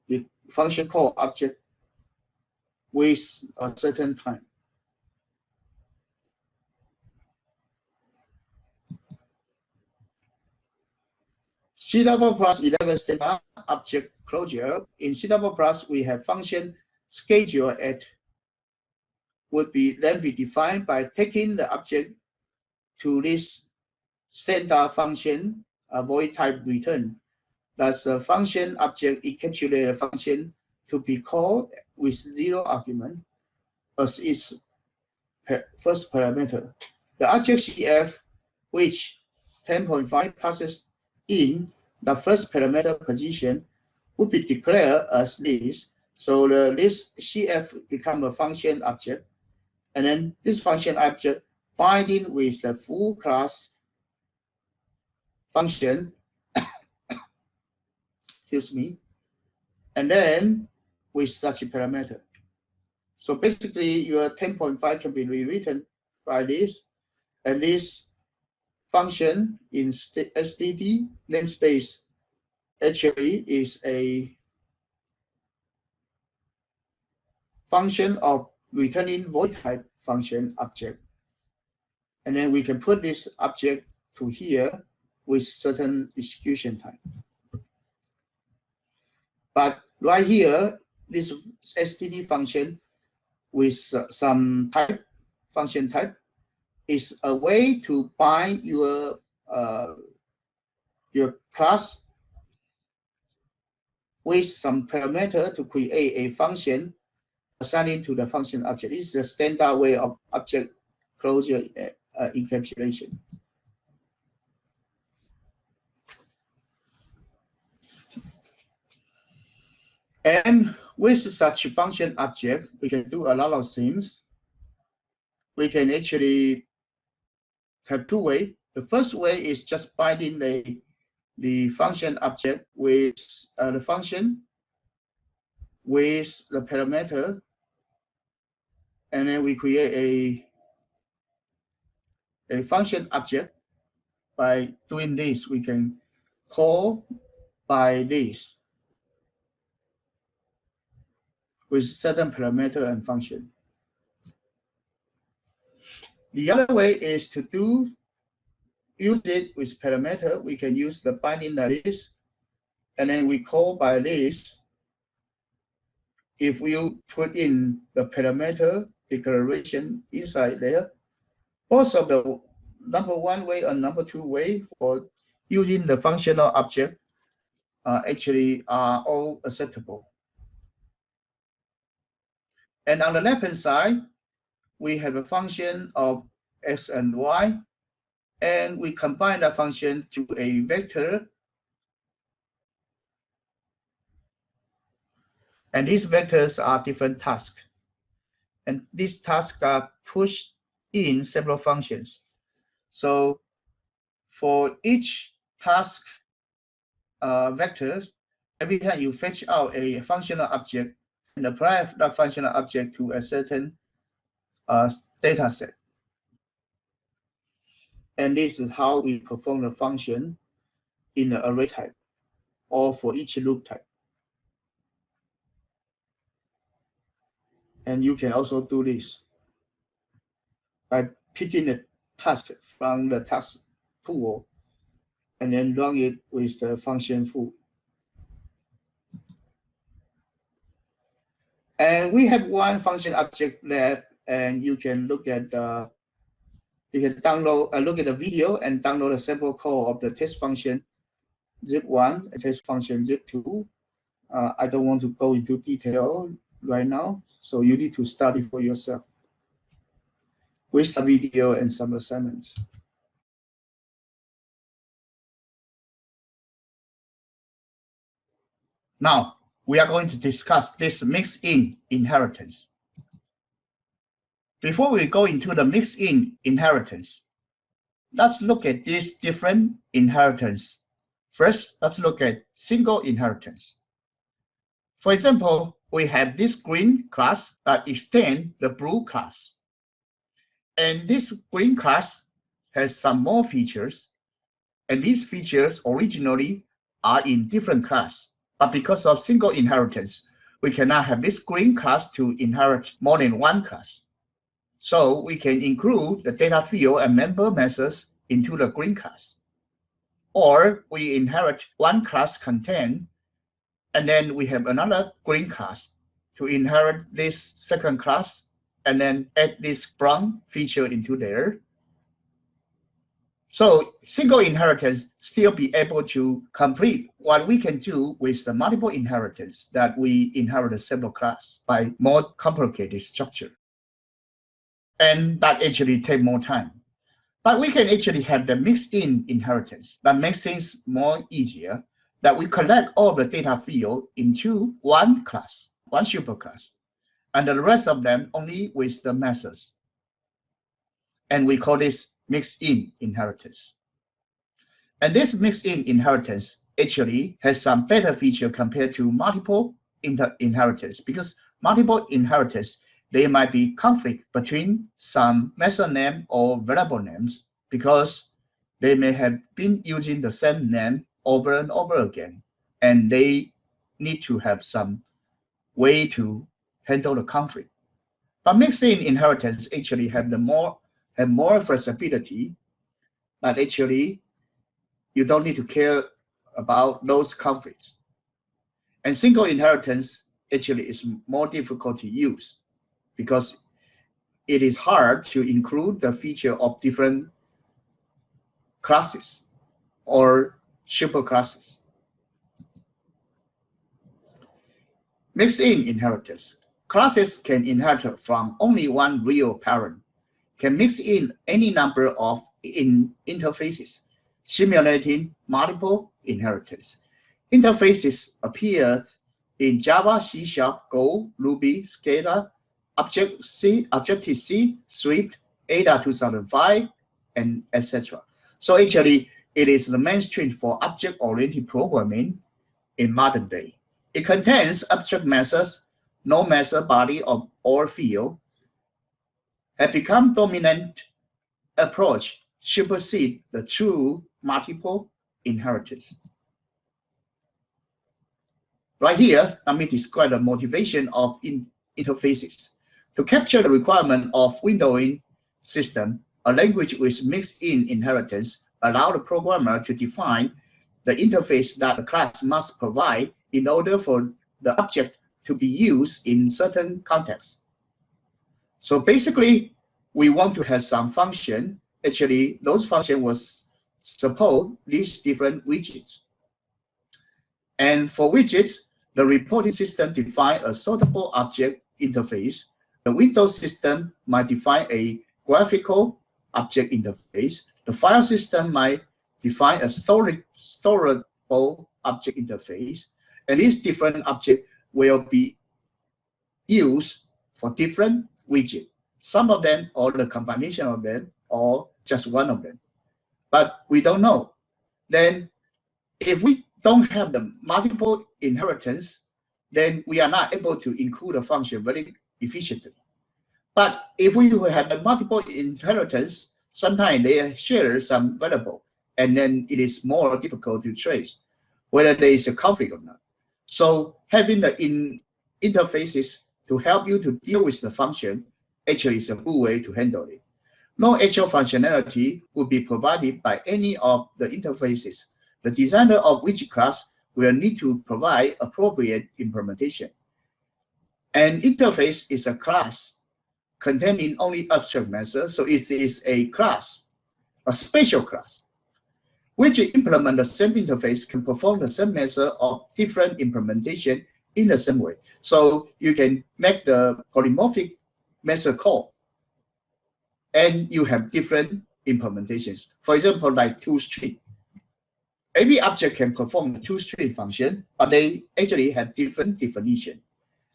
the function call object with a certain time. C++11 standard object closure. In C++, we have function schedule at would then be defined by taking the object to this standard function void type return. That's a function object encapsulate a function to be called with 0 argument as its first parameter. The object CF, which 10.5 passes in the first parameter position, would be declared as this. So this CF become a function object, and then this function object binding with the full class function, excuse me, and then with such a parameter. So basically, your 10.5 can be rewritten by this, and this function in std namespace actually is a function of returning void type function object. And then we can put this object to here with certain execution time. But right here, this std function with some type, function type, is a way to bind your class with some parameter to create a function assigning to the function object. This is the standard way of object closure encapsulation. And with such a function object, we can do a lot of things. We can actually have 2 ways. The first way is just binding the function object with the function with the parameter, and then we create a function object. By doing this, we can call by this with certain parameter and function. The other way is to use it with parameter. We can use the binding like this, and then we call by this. If we put in the parameter declaration inside there, both of the number 1 way and number 2 way for using the functional object actually are all acceptable. And on the left-hand side, we have a function of x and y, and we combine that function to a vector. And these vectors are different tasks. And these tasks are pushed in several functions. So for each task vector, every time you fetch out a functional object and apply that functional object to a certain data set. And this is how we perform the function in the array type or for each loop type. And you can also do this by picking the task from the task pool and then run it with the function foo. And we have one function object lab, and you can look at you can download look at the video and download a sample code of the test function zip1 and test function zip2. I don't want to go into detail right now, so you need to study for yourself with the video and some assignments. Now, we are going to discuss this mixed-in inheritance. Before we go into the mixed-in inheritance, let's look at these different inheritance. First, let's look at single inheritance. For example, we have this green class that extends the blue class. And this green class has some more features. And these features originally are in different class. But because of single inheritance, we cannot have this green class to inherit more than one class. So we can include the data field and member methods into the green class. Or we inherit one class content, and then we have another green class to inherit this second class, and then add this brown feature into there. So single inheritance still be able to complete what we can do with the multiple inheritance that we inherit a several class by more complicated structure. And that actually take more time. But we can actually have the mixed-in inheritance that makes things more easier, that we collect all the data field into one class, one superclass, and the rest of them only with the methods. And we call this mixed-in inheritance. And this mixed-in inheritance actually has some better feature compared to multiple inheritance, because multiple inheritance, there might be conflict between some method name or variable names because they may have been using the same name over and over again, and they need to have some way to handle the conflict. But mixed-in inheritance actually have more flexibility, but actually you don't need to care about those conflicts. And single inheritance actually is more difficult to use because it is hard to include the feature of different classes or superclasses. Mixed-in inheritance. Classes can inherit from only one real parent, can mix in any number of interfaces, simulating multiple inheritance. Interfaces appear in Java, C#, Go, Ruby, Scala, Objective-C, Swift, Ada 2005, and etc. So actually, it is the mainstream for object-oriented programming in modern day. It contains abstract methods, no method body of or field, have become dominant approach, supersede the true multiple inheritance. Right here, let me describe the motivation of interfaces. To capture the requirement of windowing system, a language with mixed-in inheritance allows the programmer to define the interface that the class must provide in order for the object to be used in certain contexts. So basically, we want to have some function. Actually, those functions will support these different widgets. And for widgets, the reporting system defines a sortable object interface. The Windows system might define a graphical object interface. The file system might define a storable object interface, and these different objects will be used for different widgets. Some of them, or the combination of them, or just one of them. But we don't know. Then, if we don't have the multiple inheritance, then we are not able to include a function very efficiently. But if we have the multiple inheritance, sometimes they share some variable, and then it is more difficult to trace whether there is a conflict or not. So having the interfaces to help you to deal with the function actually is a good way to handle it. No actual functionality will be provided by any of the interfaces. The designer of widget class will need to provide appropriate implementation. An interface is a class containing only abstract methods, so it is a class, a special class. Which implement the same interface can perform the same method of different implementation in the same way. So you can make the polymorphic method call, and you have different implementations. For example, like toString. Every object can perform a toString function, but they actually have different definition.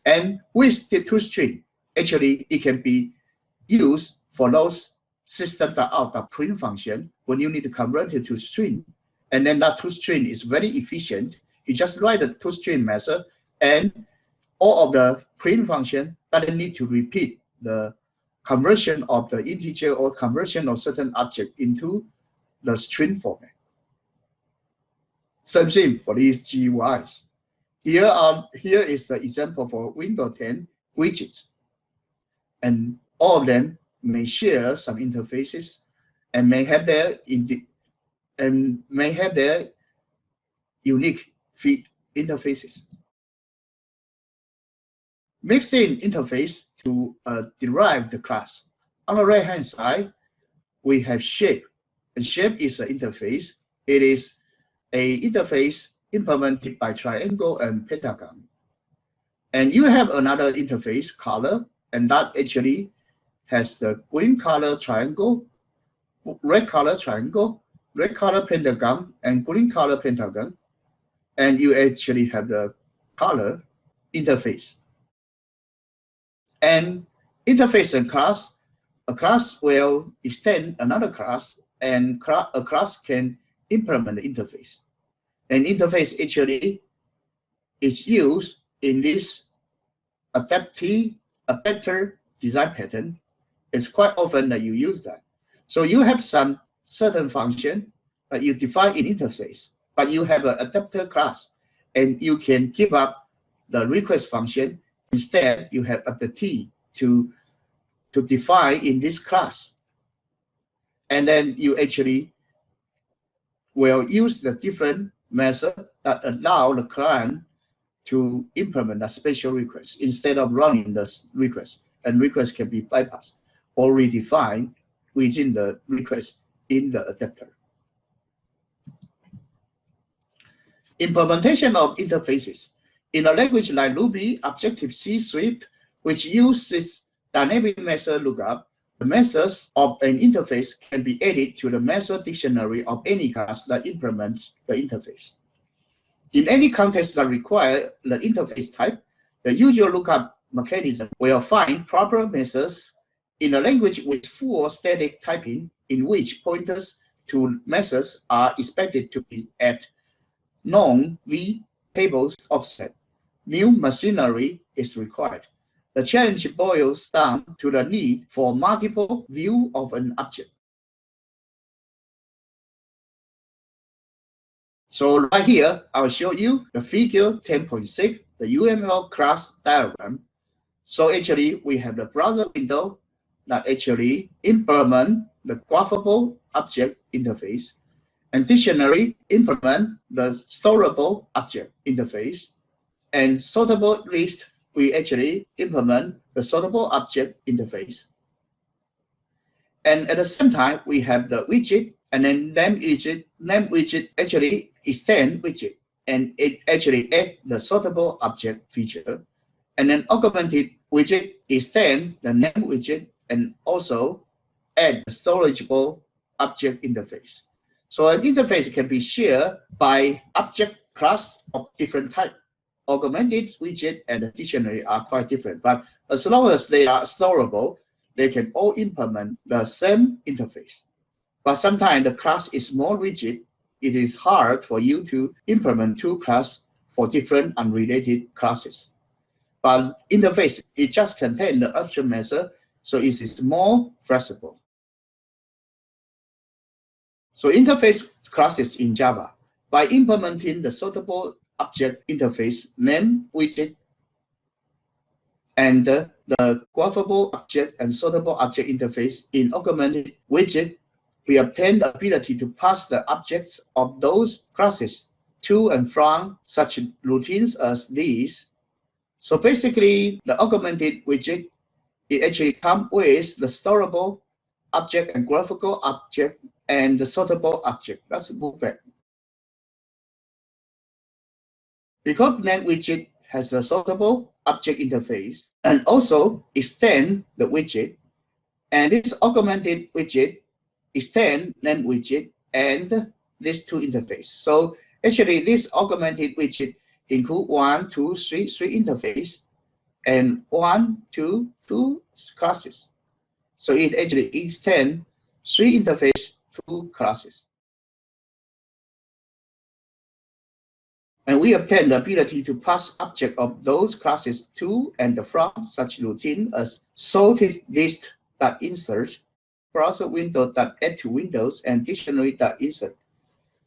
And with the toString, actually it can be used for those systems that are the print function when you need to convert it to string. And then that toString is very efficient. You just write the toString method, and all of the print function doesn't need to repeat the conversion of the integer or conversion of certain object into the string format. Same thing for these GUIs. Here is the example for Windows 10 widgets, and all of them may share some interfaces and may have their unique interfaces. Mixing interface to derive the class. On the right hand side, we have shape, and shape is an interface. It is an interface implemented by triangle and pentagon. And you have another interface, color, and that actually has the green color triangle, red color triangle, red color pentagon, and green color pentagon. And you actually have the color interface. And interface and class, a class will extend another class, and a class can implement the interface. An interface actually is used in this adapter design pattern. It's quite often that you use that. So you have some certain function that you define in interface, but you have an adapter class, and you can give up the request function. Instead, you have adapter to define in this class. And then you actually will use the different method that allow the client to implement a special request instead of running the request. And request can be bypassed or redefined within the request in the adapter. Implementation of interfaces. In a language like Ruby, Objective-C Swift, which uses dynamic method lookup, the methods of an interface can be added to the method dictionary of any class that implements the interface. In any context that requires the interface type, the usual lookup mechanism will find proper methods in a language with full static typing, in which pointers to methods are expected to be at known v tables offset. New machinery is required. The challenge boils down to the need for multiple views of an object. So right here, I'll show you the figure 10.6, the UML class diagram. So actually, we have the browser window that actually implement the graphable object interface, and dictionary implement the storable object interface, and sortable list, we actually implement the sortable object interface. And at the same time, we have the widget, and then name widget actually extend widget, and it actually add the sortable object feature. And then augmented widget extend the name widget and also and storageable object interface. So an interface can be shared by object class of different type. Augmented widget and the dictionary are quite different, but as long as they are storable, they can all implement the same interface. But sometimes the class is more rigid. It is hard for you to implement two classes for different unrelated classes. But interface, it just contains the option method, so it is more flexible. So interface classes in Java, by implementing the sortable object interface name widget and the graphable object and sortable object interface in augmented widget, we obtain the ability to pass the objects of those classes to and from such routines as these. So basically, the augmented widget, it actually comes with the storable object and graphical object and the sortable object. That's movement. Because name widget has a sortable object interface and also extend the widget, and this augmented widget extend name widget and these two interface. So actually, this augmented widget include 1, 2, 3 interface and 1, 2 classes. So it actually extends 3 interface, 2 classes. And we obtain the ability to pass object of those classes to and from such routine as sorted list.insert, browser window.add to windows, and dictionary.insert.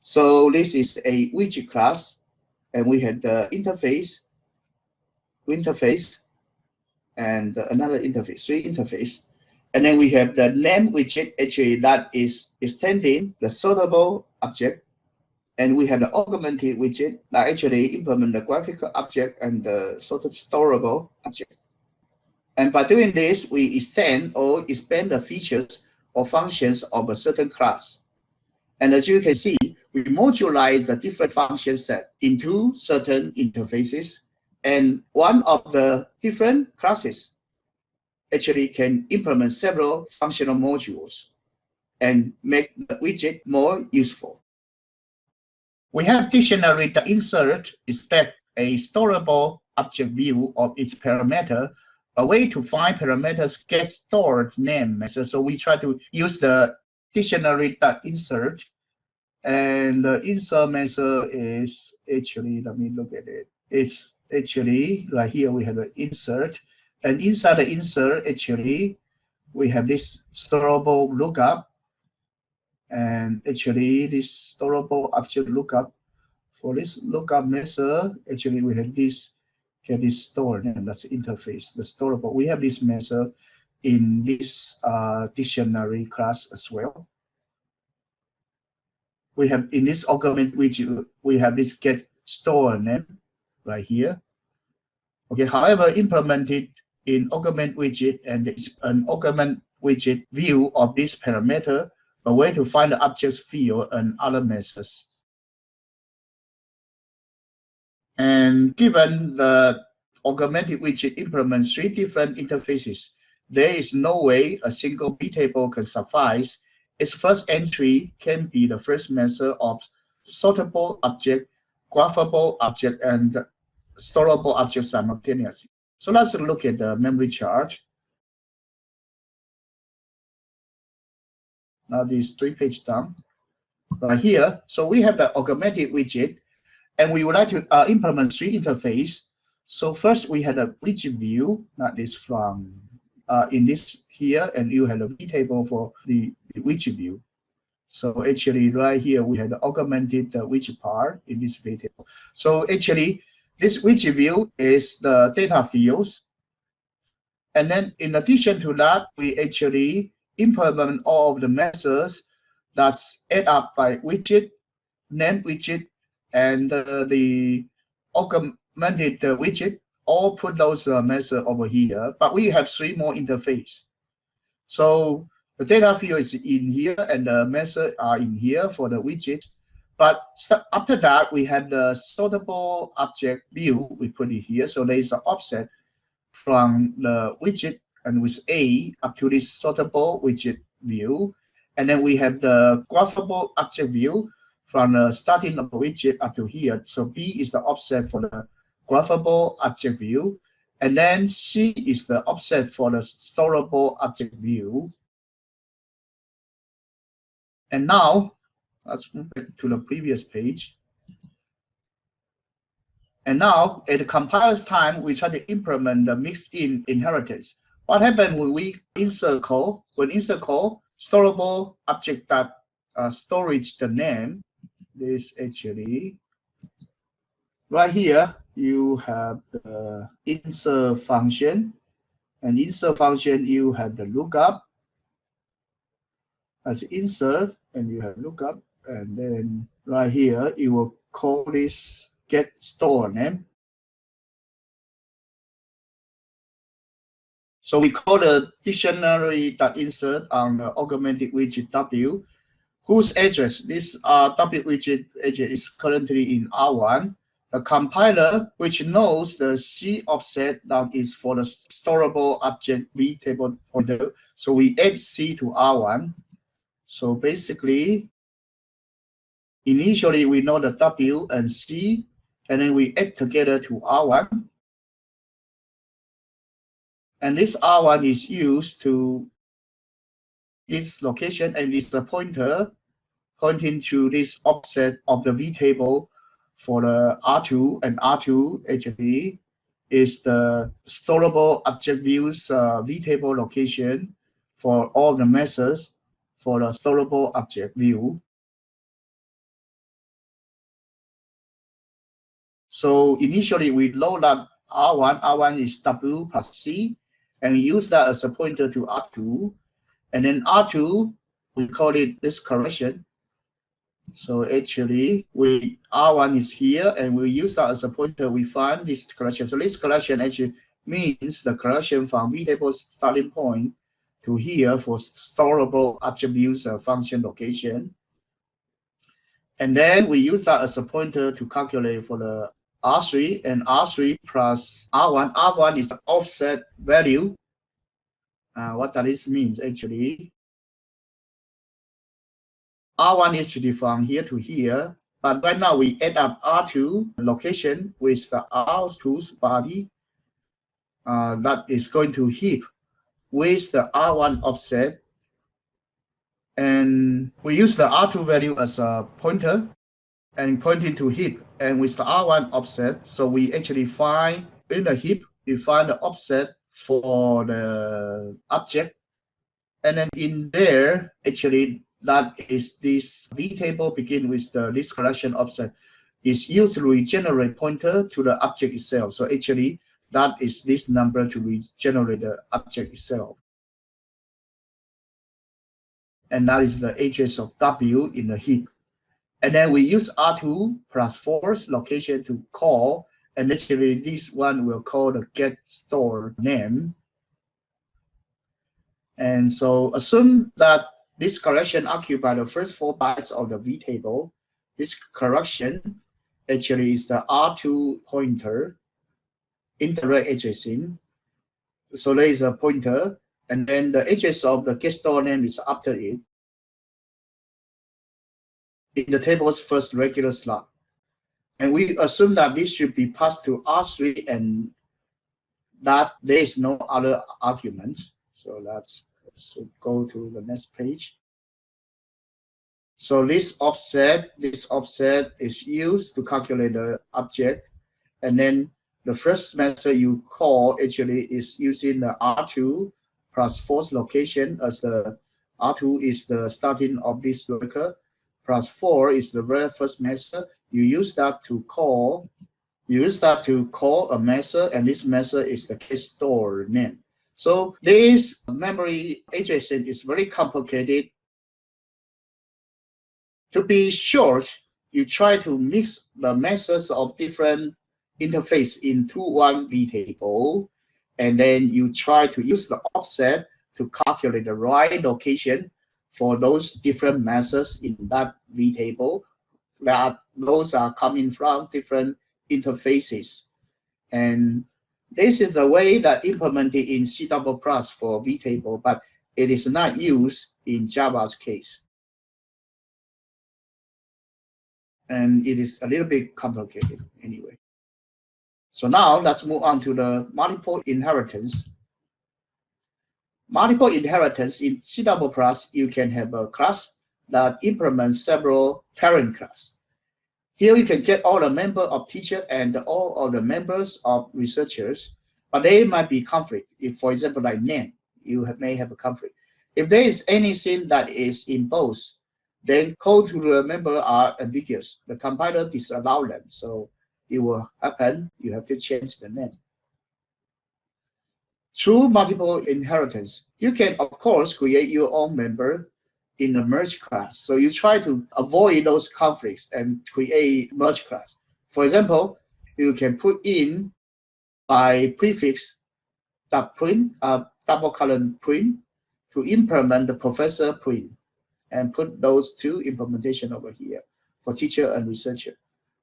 So this is a widget class, and we have the interface, and another interface, 3 interface. And then we have the name widget, actually that is extending the sortable object. And we have the augmented widget that actually implement the graphical object and the sorted storable object. And by doing this, we extend or expand the features or functions of a certain class. And as you can see, we modularize the different function set into certain interfaces. And one of the different classes actually can implement several functional modules and make the widget more useful. We have dictionary.insert expect a storable object view of its parameter, a way to find parameters get stored name method. So we try to use the dictionary.insert, and the insert method is actually, let me look at it. It's actually right here we have an insert, and inside the insert actually we have this storable lookup. And actually, this storable object lookup, for this lookup method, actually we have this, get this stored, and that's the interface, the storable. We have this method in this dictionary class as well. We have in this augment widget, we have this get store name right here. Okay, however, implemented in augment widget, and it's an augment widget view of this parameter, a way to find the objects field and other methods. And given the augmented widget implements 3 different interfaces, there is no way a single B table can suffice. Its first entry can be the first method of sortable object, graphable object, and storable object simultaneously. So let's look at the memory chart. Now this 3 page down right here. So we have the augmented widget, and we would like to implement 3 interface. So first we had a widget view, that is from in this here, and you have a V table for the widget view. So actually right here we had the augmented widget part in this V table. So actually this widget view is the data fields. And then in addition to that, we actually implement all of the methods that's add up by widget, name widget, and the augmented widget. All put those methods over here, but we have 3 more interface. So the data field is in here, and the methods are in here for the widget. But after that, we have the sortable object view. We put it here, so there is an offset from the widget and with A up to this sortable widget view. And then we have the graphable object view from the starting of the widget up to here. So B is the offset for the graphable object view. And then C is the offset for the storable object view. And now, let's move back to the previous page. And now, at the compiler's time, we try to implement the mixed-in inheritance. What happens when we insert call? When insert call, storable object that storage the name, this actually, right here, you have the insert function. And insert function, you have the lookup. As insert, and you have lookup. And then right here, you will call this get store name. So we call the dictionary.insert on the augmented widget W, whose address, this W widget address is currently in R1. The compiler, which knows the C offset that is for the storable object V table pointer. So we add C to R1. So basically, initially we know the W and C, and then we add together to R1. And this R1 is used to this location, and it's a pointer pointing to this offset of the V table for the R2, and R2 actually is the storable object views V table location for all the methods for the storable object view. So initially we load up R1. R1 is W plus C, and we use that as a pointer to R2. And then R2, we call it this correction. So actually, R1 is here, and we use that as a pointer. We find this correction. So this correction actually means the correction from V table's starting point to here for storable object views function location. And then we use that as a pointer to calculate for the R3, and R3 plus R1. R1 is the offset value. What does this mean actually? R1 is to be from here to here, but right now we add up R2 location with the R2's body that is going to heap with the R1 offset, and we use the R2 value as a pointer and pointing to heap, and with the R1 offset, so we actually find in the heap, we find the offset for the object, and then in there actually that is this V table begin with this correction offset is used to regenerate pointer to the object itself. So actually that is this number to regenerate the object itself. And that is the address of W in the heap. And then we use R2 plus 4's location to call, and actually this one will call the get store name. And so assume that this correction occupies the first 4 bytes of the V table. This correction actually is the R2 pointer, indirect addressing. So there is a pointer, and then the address of the get store name is after it in the table's first regular slot. And we assume that this should be passed to R3 and that there is no other arguments. So let's go to the next page. So this offset is used to calculate the object, and then the first method you call actually is using the R2 plus 4's location, as the R2 is the starting of this record, plus 4 is the very first method. You use that to call a method, and this method is the get store name. So this memory addressing is very complicated. To be short, you try to mix the methods of different interface into one V table, and then you try to use the offset to calculate the right location for those different methods in that V table. That those are coming from different interfaces. And this is the way that implemented in C++ for V table, but it is not used in Java's case. And it is a little bit complicated anyway. So now let's move on to the multiple inheritance. Multiple inheritance in C++, you can have a class that implements several parent classes. Here you can get all the members of teacher and all of the members of researchers, but they might be conflict. If, for example, like name, you may have a conflict. If there is anything that is in both, then code to the member are ambiguous. The compiler disallow them, so it will happen. You have to change the name. Through multiple inheritance, you can, of course, create your own member in a merge class. So you try to avoid those conflicts and create merge class. For example, you can put in by prefix .print, double colon print, to implement the professor print and put those two implementation over here for teacher and researcher.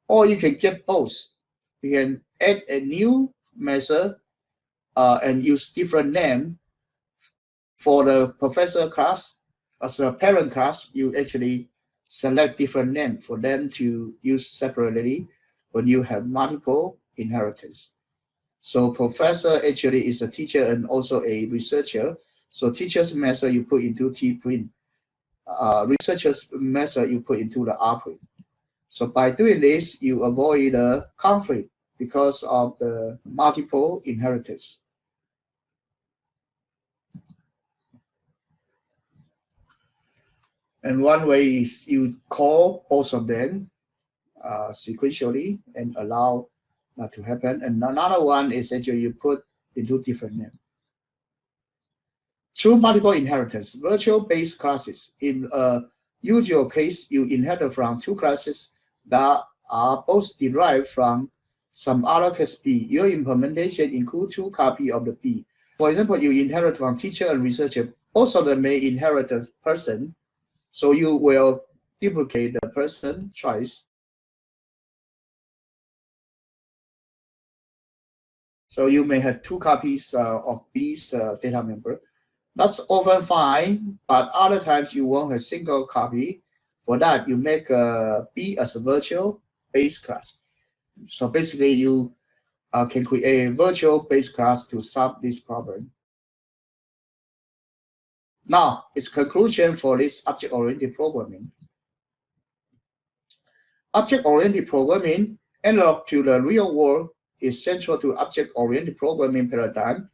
Or you can get both. You can add a new method and use different name for the professor class. As a parent class, you actually select different name for them to use separately when you have multiple inheritance. So professor actually is a teacher and also a researcher. So teacher's method you put into tprint. Researcher's method you put into the rprint. So by doing this, you avoid the conflict because of the multiple inheritance. And one way is you call both of them sequentially and allow that to happen. And another one is actually you put into different names. Through multiple inheritance, virtual base classes. In a usual case, you inherit from two classes that are both derived from some other class B. Your implementation includes two copies of the B. For example, you inherit from teacher and researcher. Both of them may inherit a person. So you will duplicate the person twice. So you may have two copies of B's data member. That's often fine, but other times you want a single copy. For that, you make B as a virtual base class. So basically, you can create a virtual base class to solve this problem. Now, its conclusion for this object-oriented programming. Object-oriented programming, analog to the real world, is central to object-oriented programming paradigm.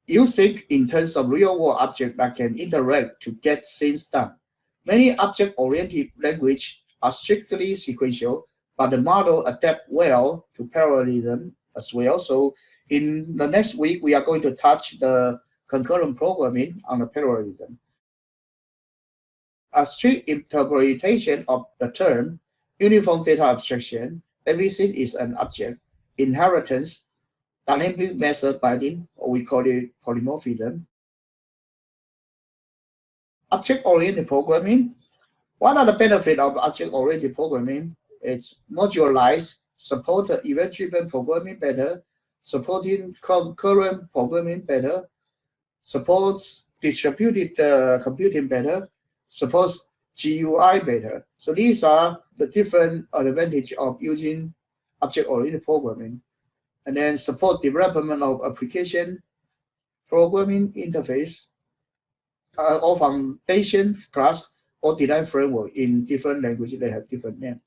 You think in terms of real-world objects that can interact to get things done. Many object-oriented languages are strictly sequential, but the model adapts well to parallelism as well. So in the next week, we are going to touch the concurrent programming on the parallelism. A strict interpretation of the term uniform data abstraction, everything is an object, inheritance, dynamic method binding, or we call it polymorphism. Object-oriented programming. What are the benefits of object-oriented programming? It's modularized, support event-driven programming better, supporting concurrent programming better, supports distributed computing better, supports GUI better. So these are the different advantages of using object-oriented programming. And then support development of application programming interface or foundation class or design framework in different languages. They have different names.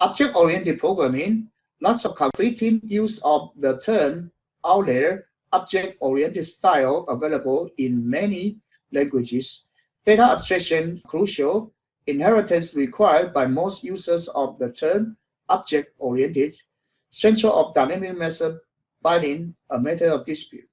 Object-oriented programming, lots of conflicting use of the term out there. Object-oriented style available in many languages. Data abstraction crucial. Inheritance required by most users of the term object-oriented. Central of dynamic method binding, a matter of dispute.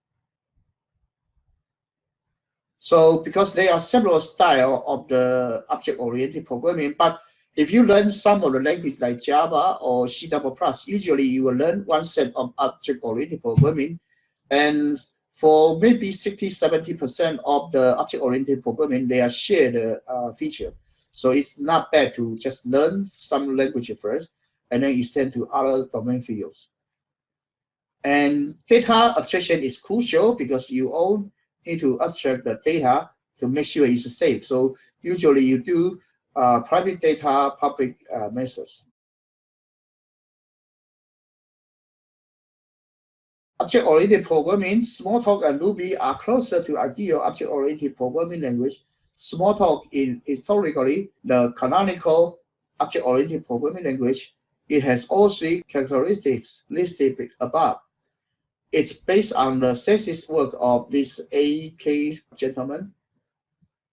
So because there are several styles of the object-oriented programming, but if you learn some of the language like Java or C++, usually you will learn one set of object-oriented programming. And for maybe 60–70% of the object-oriented programming, they are shared feature. So it's not bad to just learn some language first and then extend to other domain fields. And data abstraction is crucial because you own need to abstract the data to make sure it's safe. So usually you do private data, public methods. Object-oriented programming, Smalltalk and Ruby are closer to ideal object-oriented programming language. Smalltalk is historically the canonical object-oriented programming language. It has all three characteristics listed above. It's based on the thesis work of this A.K. gentleman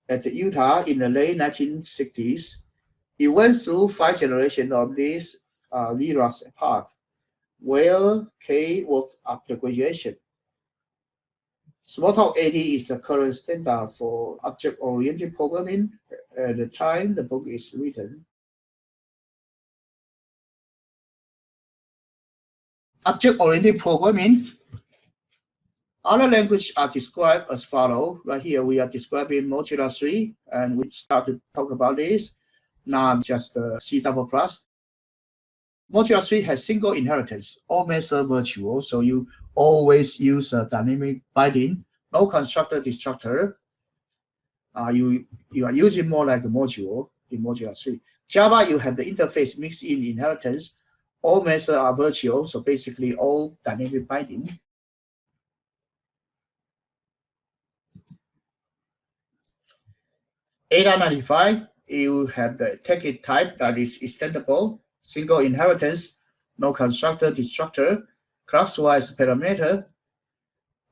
at Utah in the late 1960s. He went through 5 generations of this Lira's Park, where K worked after graduation. Smalltalk 80 is the current standard for object-oriented programming at the time the book is written. Object-oriented programming. Other languages are described as follows. Right here, we are describing Modular 3, and we start to talk about this, not just the C++. Modular 3 has single inheritance, all methods virtual, so you always use a dynamic binding, no constructor destructor. You are using more like a module in Modular 3. Java, you have the interface mixed in inheritance. All methods are virtual, so basically all dynamic binding. ADA95, you have the take-it type that is extendable, single inheritance, no constructor destructor, class-wise parameter.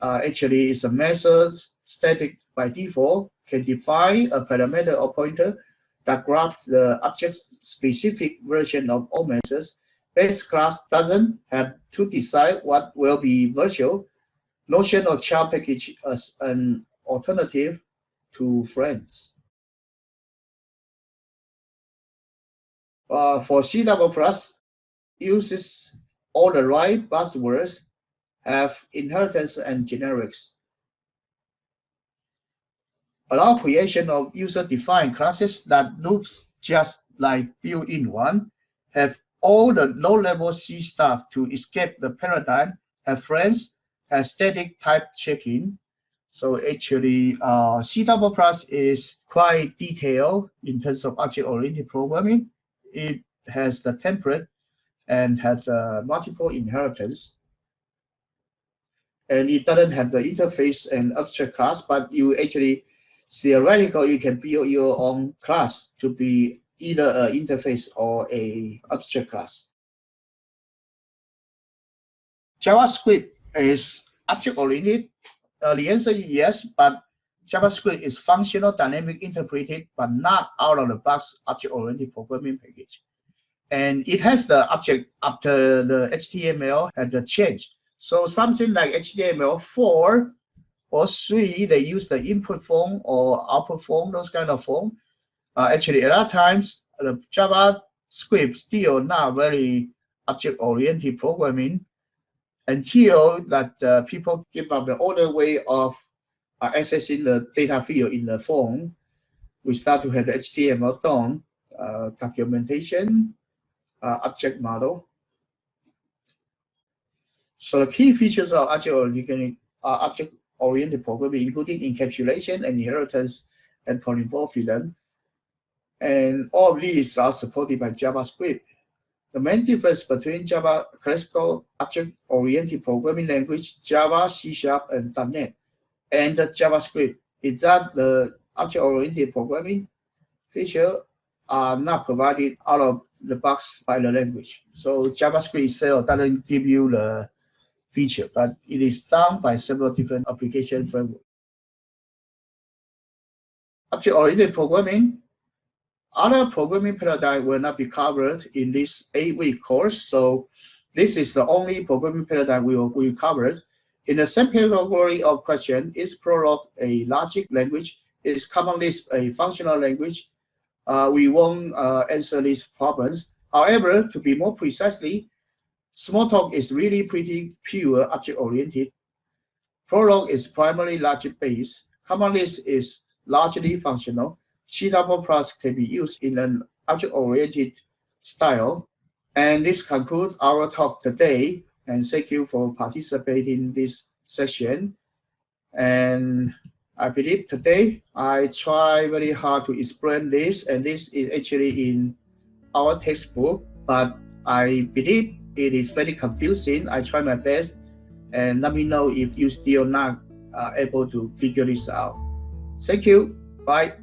Actually, it's a method static by default, can define a parameter or pointer that grabs the object-specific version of all methods. Base class doesn't have to decide what will be virtual. Notion of child package as an alternative to friends. For C++, uses all the right buzzwords, have inheritance and generics. Allow creation of user-defined classes that looks just like built-in one, have all the low-level C stuff to escape the paradigm, have friends, have static type checking. So actually, C++ is quite detailed in terms of object-oriented programming. It has the template and has multiple inheritance. And it doesn't have the interface and abstract class, but you actually, theoretically, you can build your own class to be either an interface or an abstract class. JavaScript is object-oriented. The answer is yes, but JavaScript is functional, dynamic, interpreted, but not out-of-the-box object-oriented programming package. And it has the object after the HTML had the change. So something like HTML4 or 3, they use the input form or output form, those kind of form. Actually, a lot of times, the JavaScript still not very object-oriented programming until that people give up the older way of accessing the data field in the form. We start to have the HTML DOM, documentation, object model. So the key features of object-oriented programming, including encapsulation and inheritance and polymorphism. And all of these are supported by JavaScript. The main difference between Java classical object-oriented programming language, Java, C#, and .NET, and the JavaScript is that the object-oriented programming features are not provided out of the box by the language. So JavaScript itself doesn't give you the feature, but it is done by several different application frameworks. Object-oriented programming. Other programming paradigm will not be covered in this 8-week course, so this is the only programming paradigm we covered. In the same category of question, is Prolog a logic language? Is Common Lisp a functional language? We won't answer these problems. However, to be more precisely, Smalltalk is really pretty pure object-oriented. Prolog is primarily logic-based. Common Lisp is largely functional. C++ can be used in an object-oriented style. And this concludes our talk today. And thank you for participating in this session. And I believe today I try very hard to explain this, and this is actually in our textbook, but I believe it is very confusing. I try my best, and let me know if you still not able to figure this out. Thank you. Bye.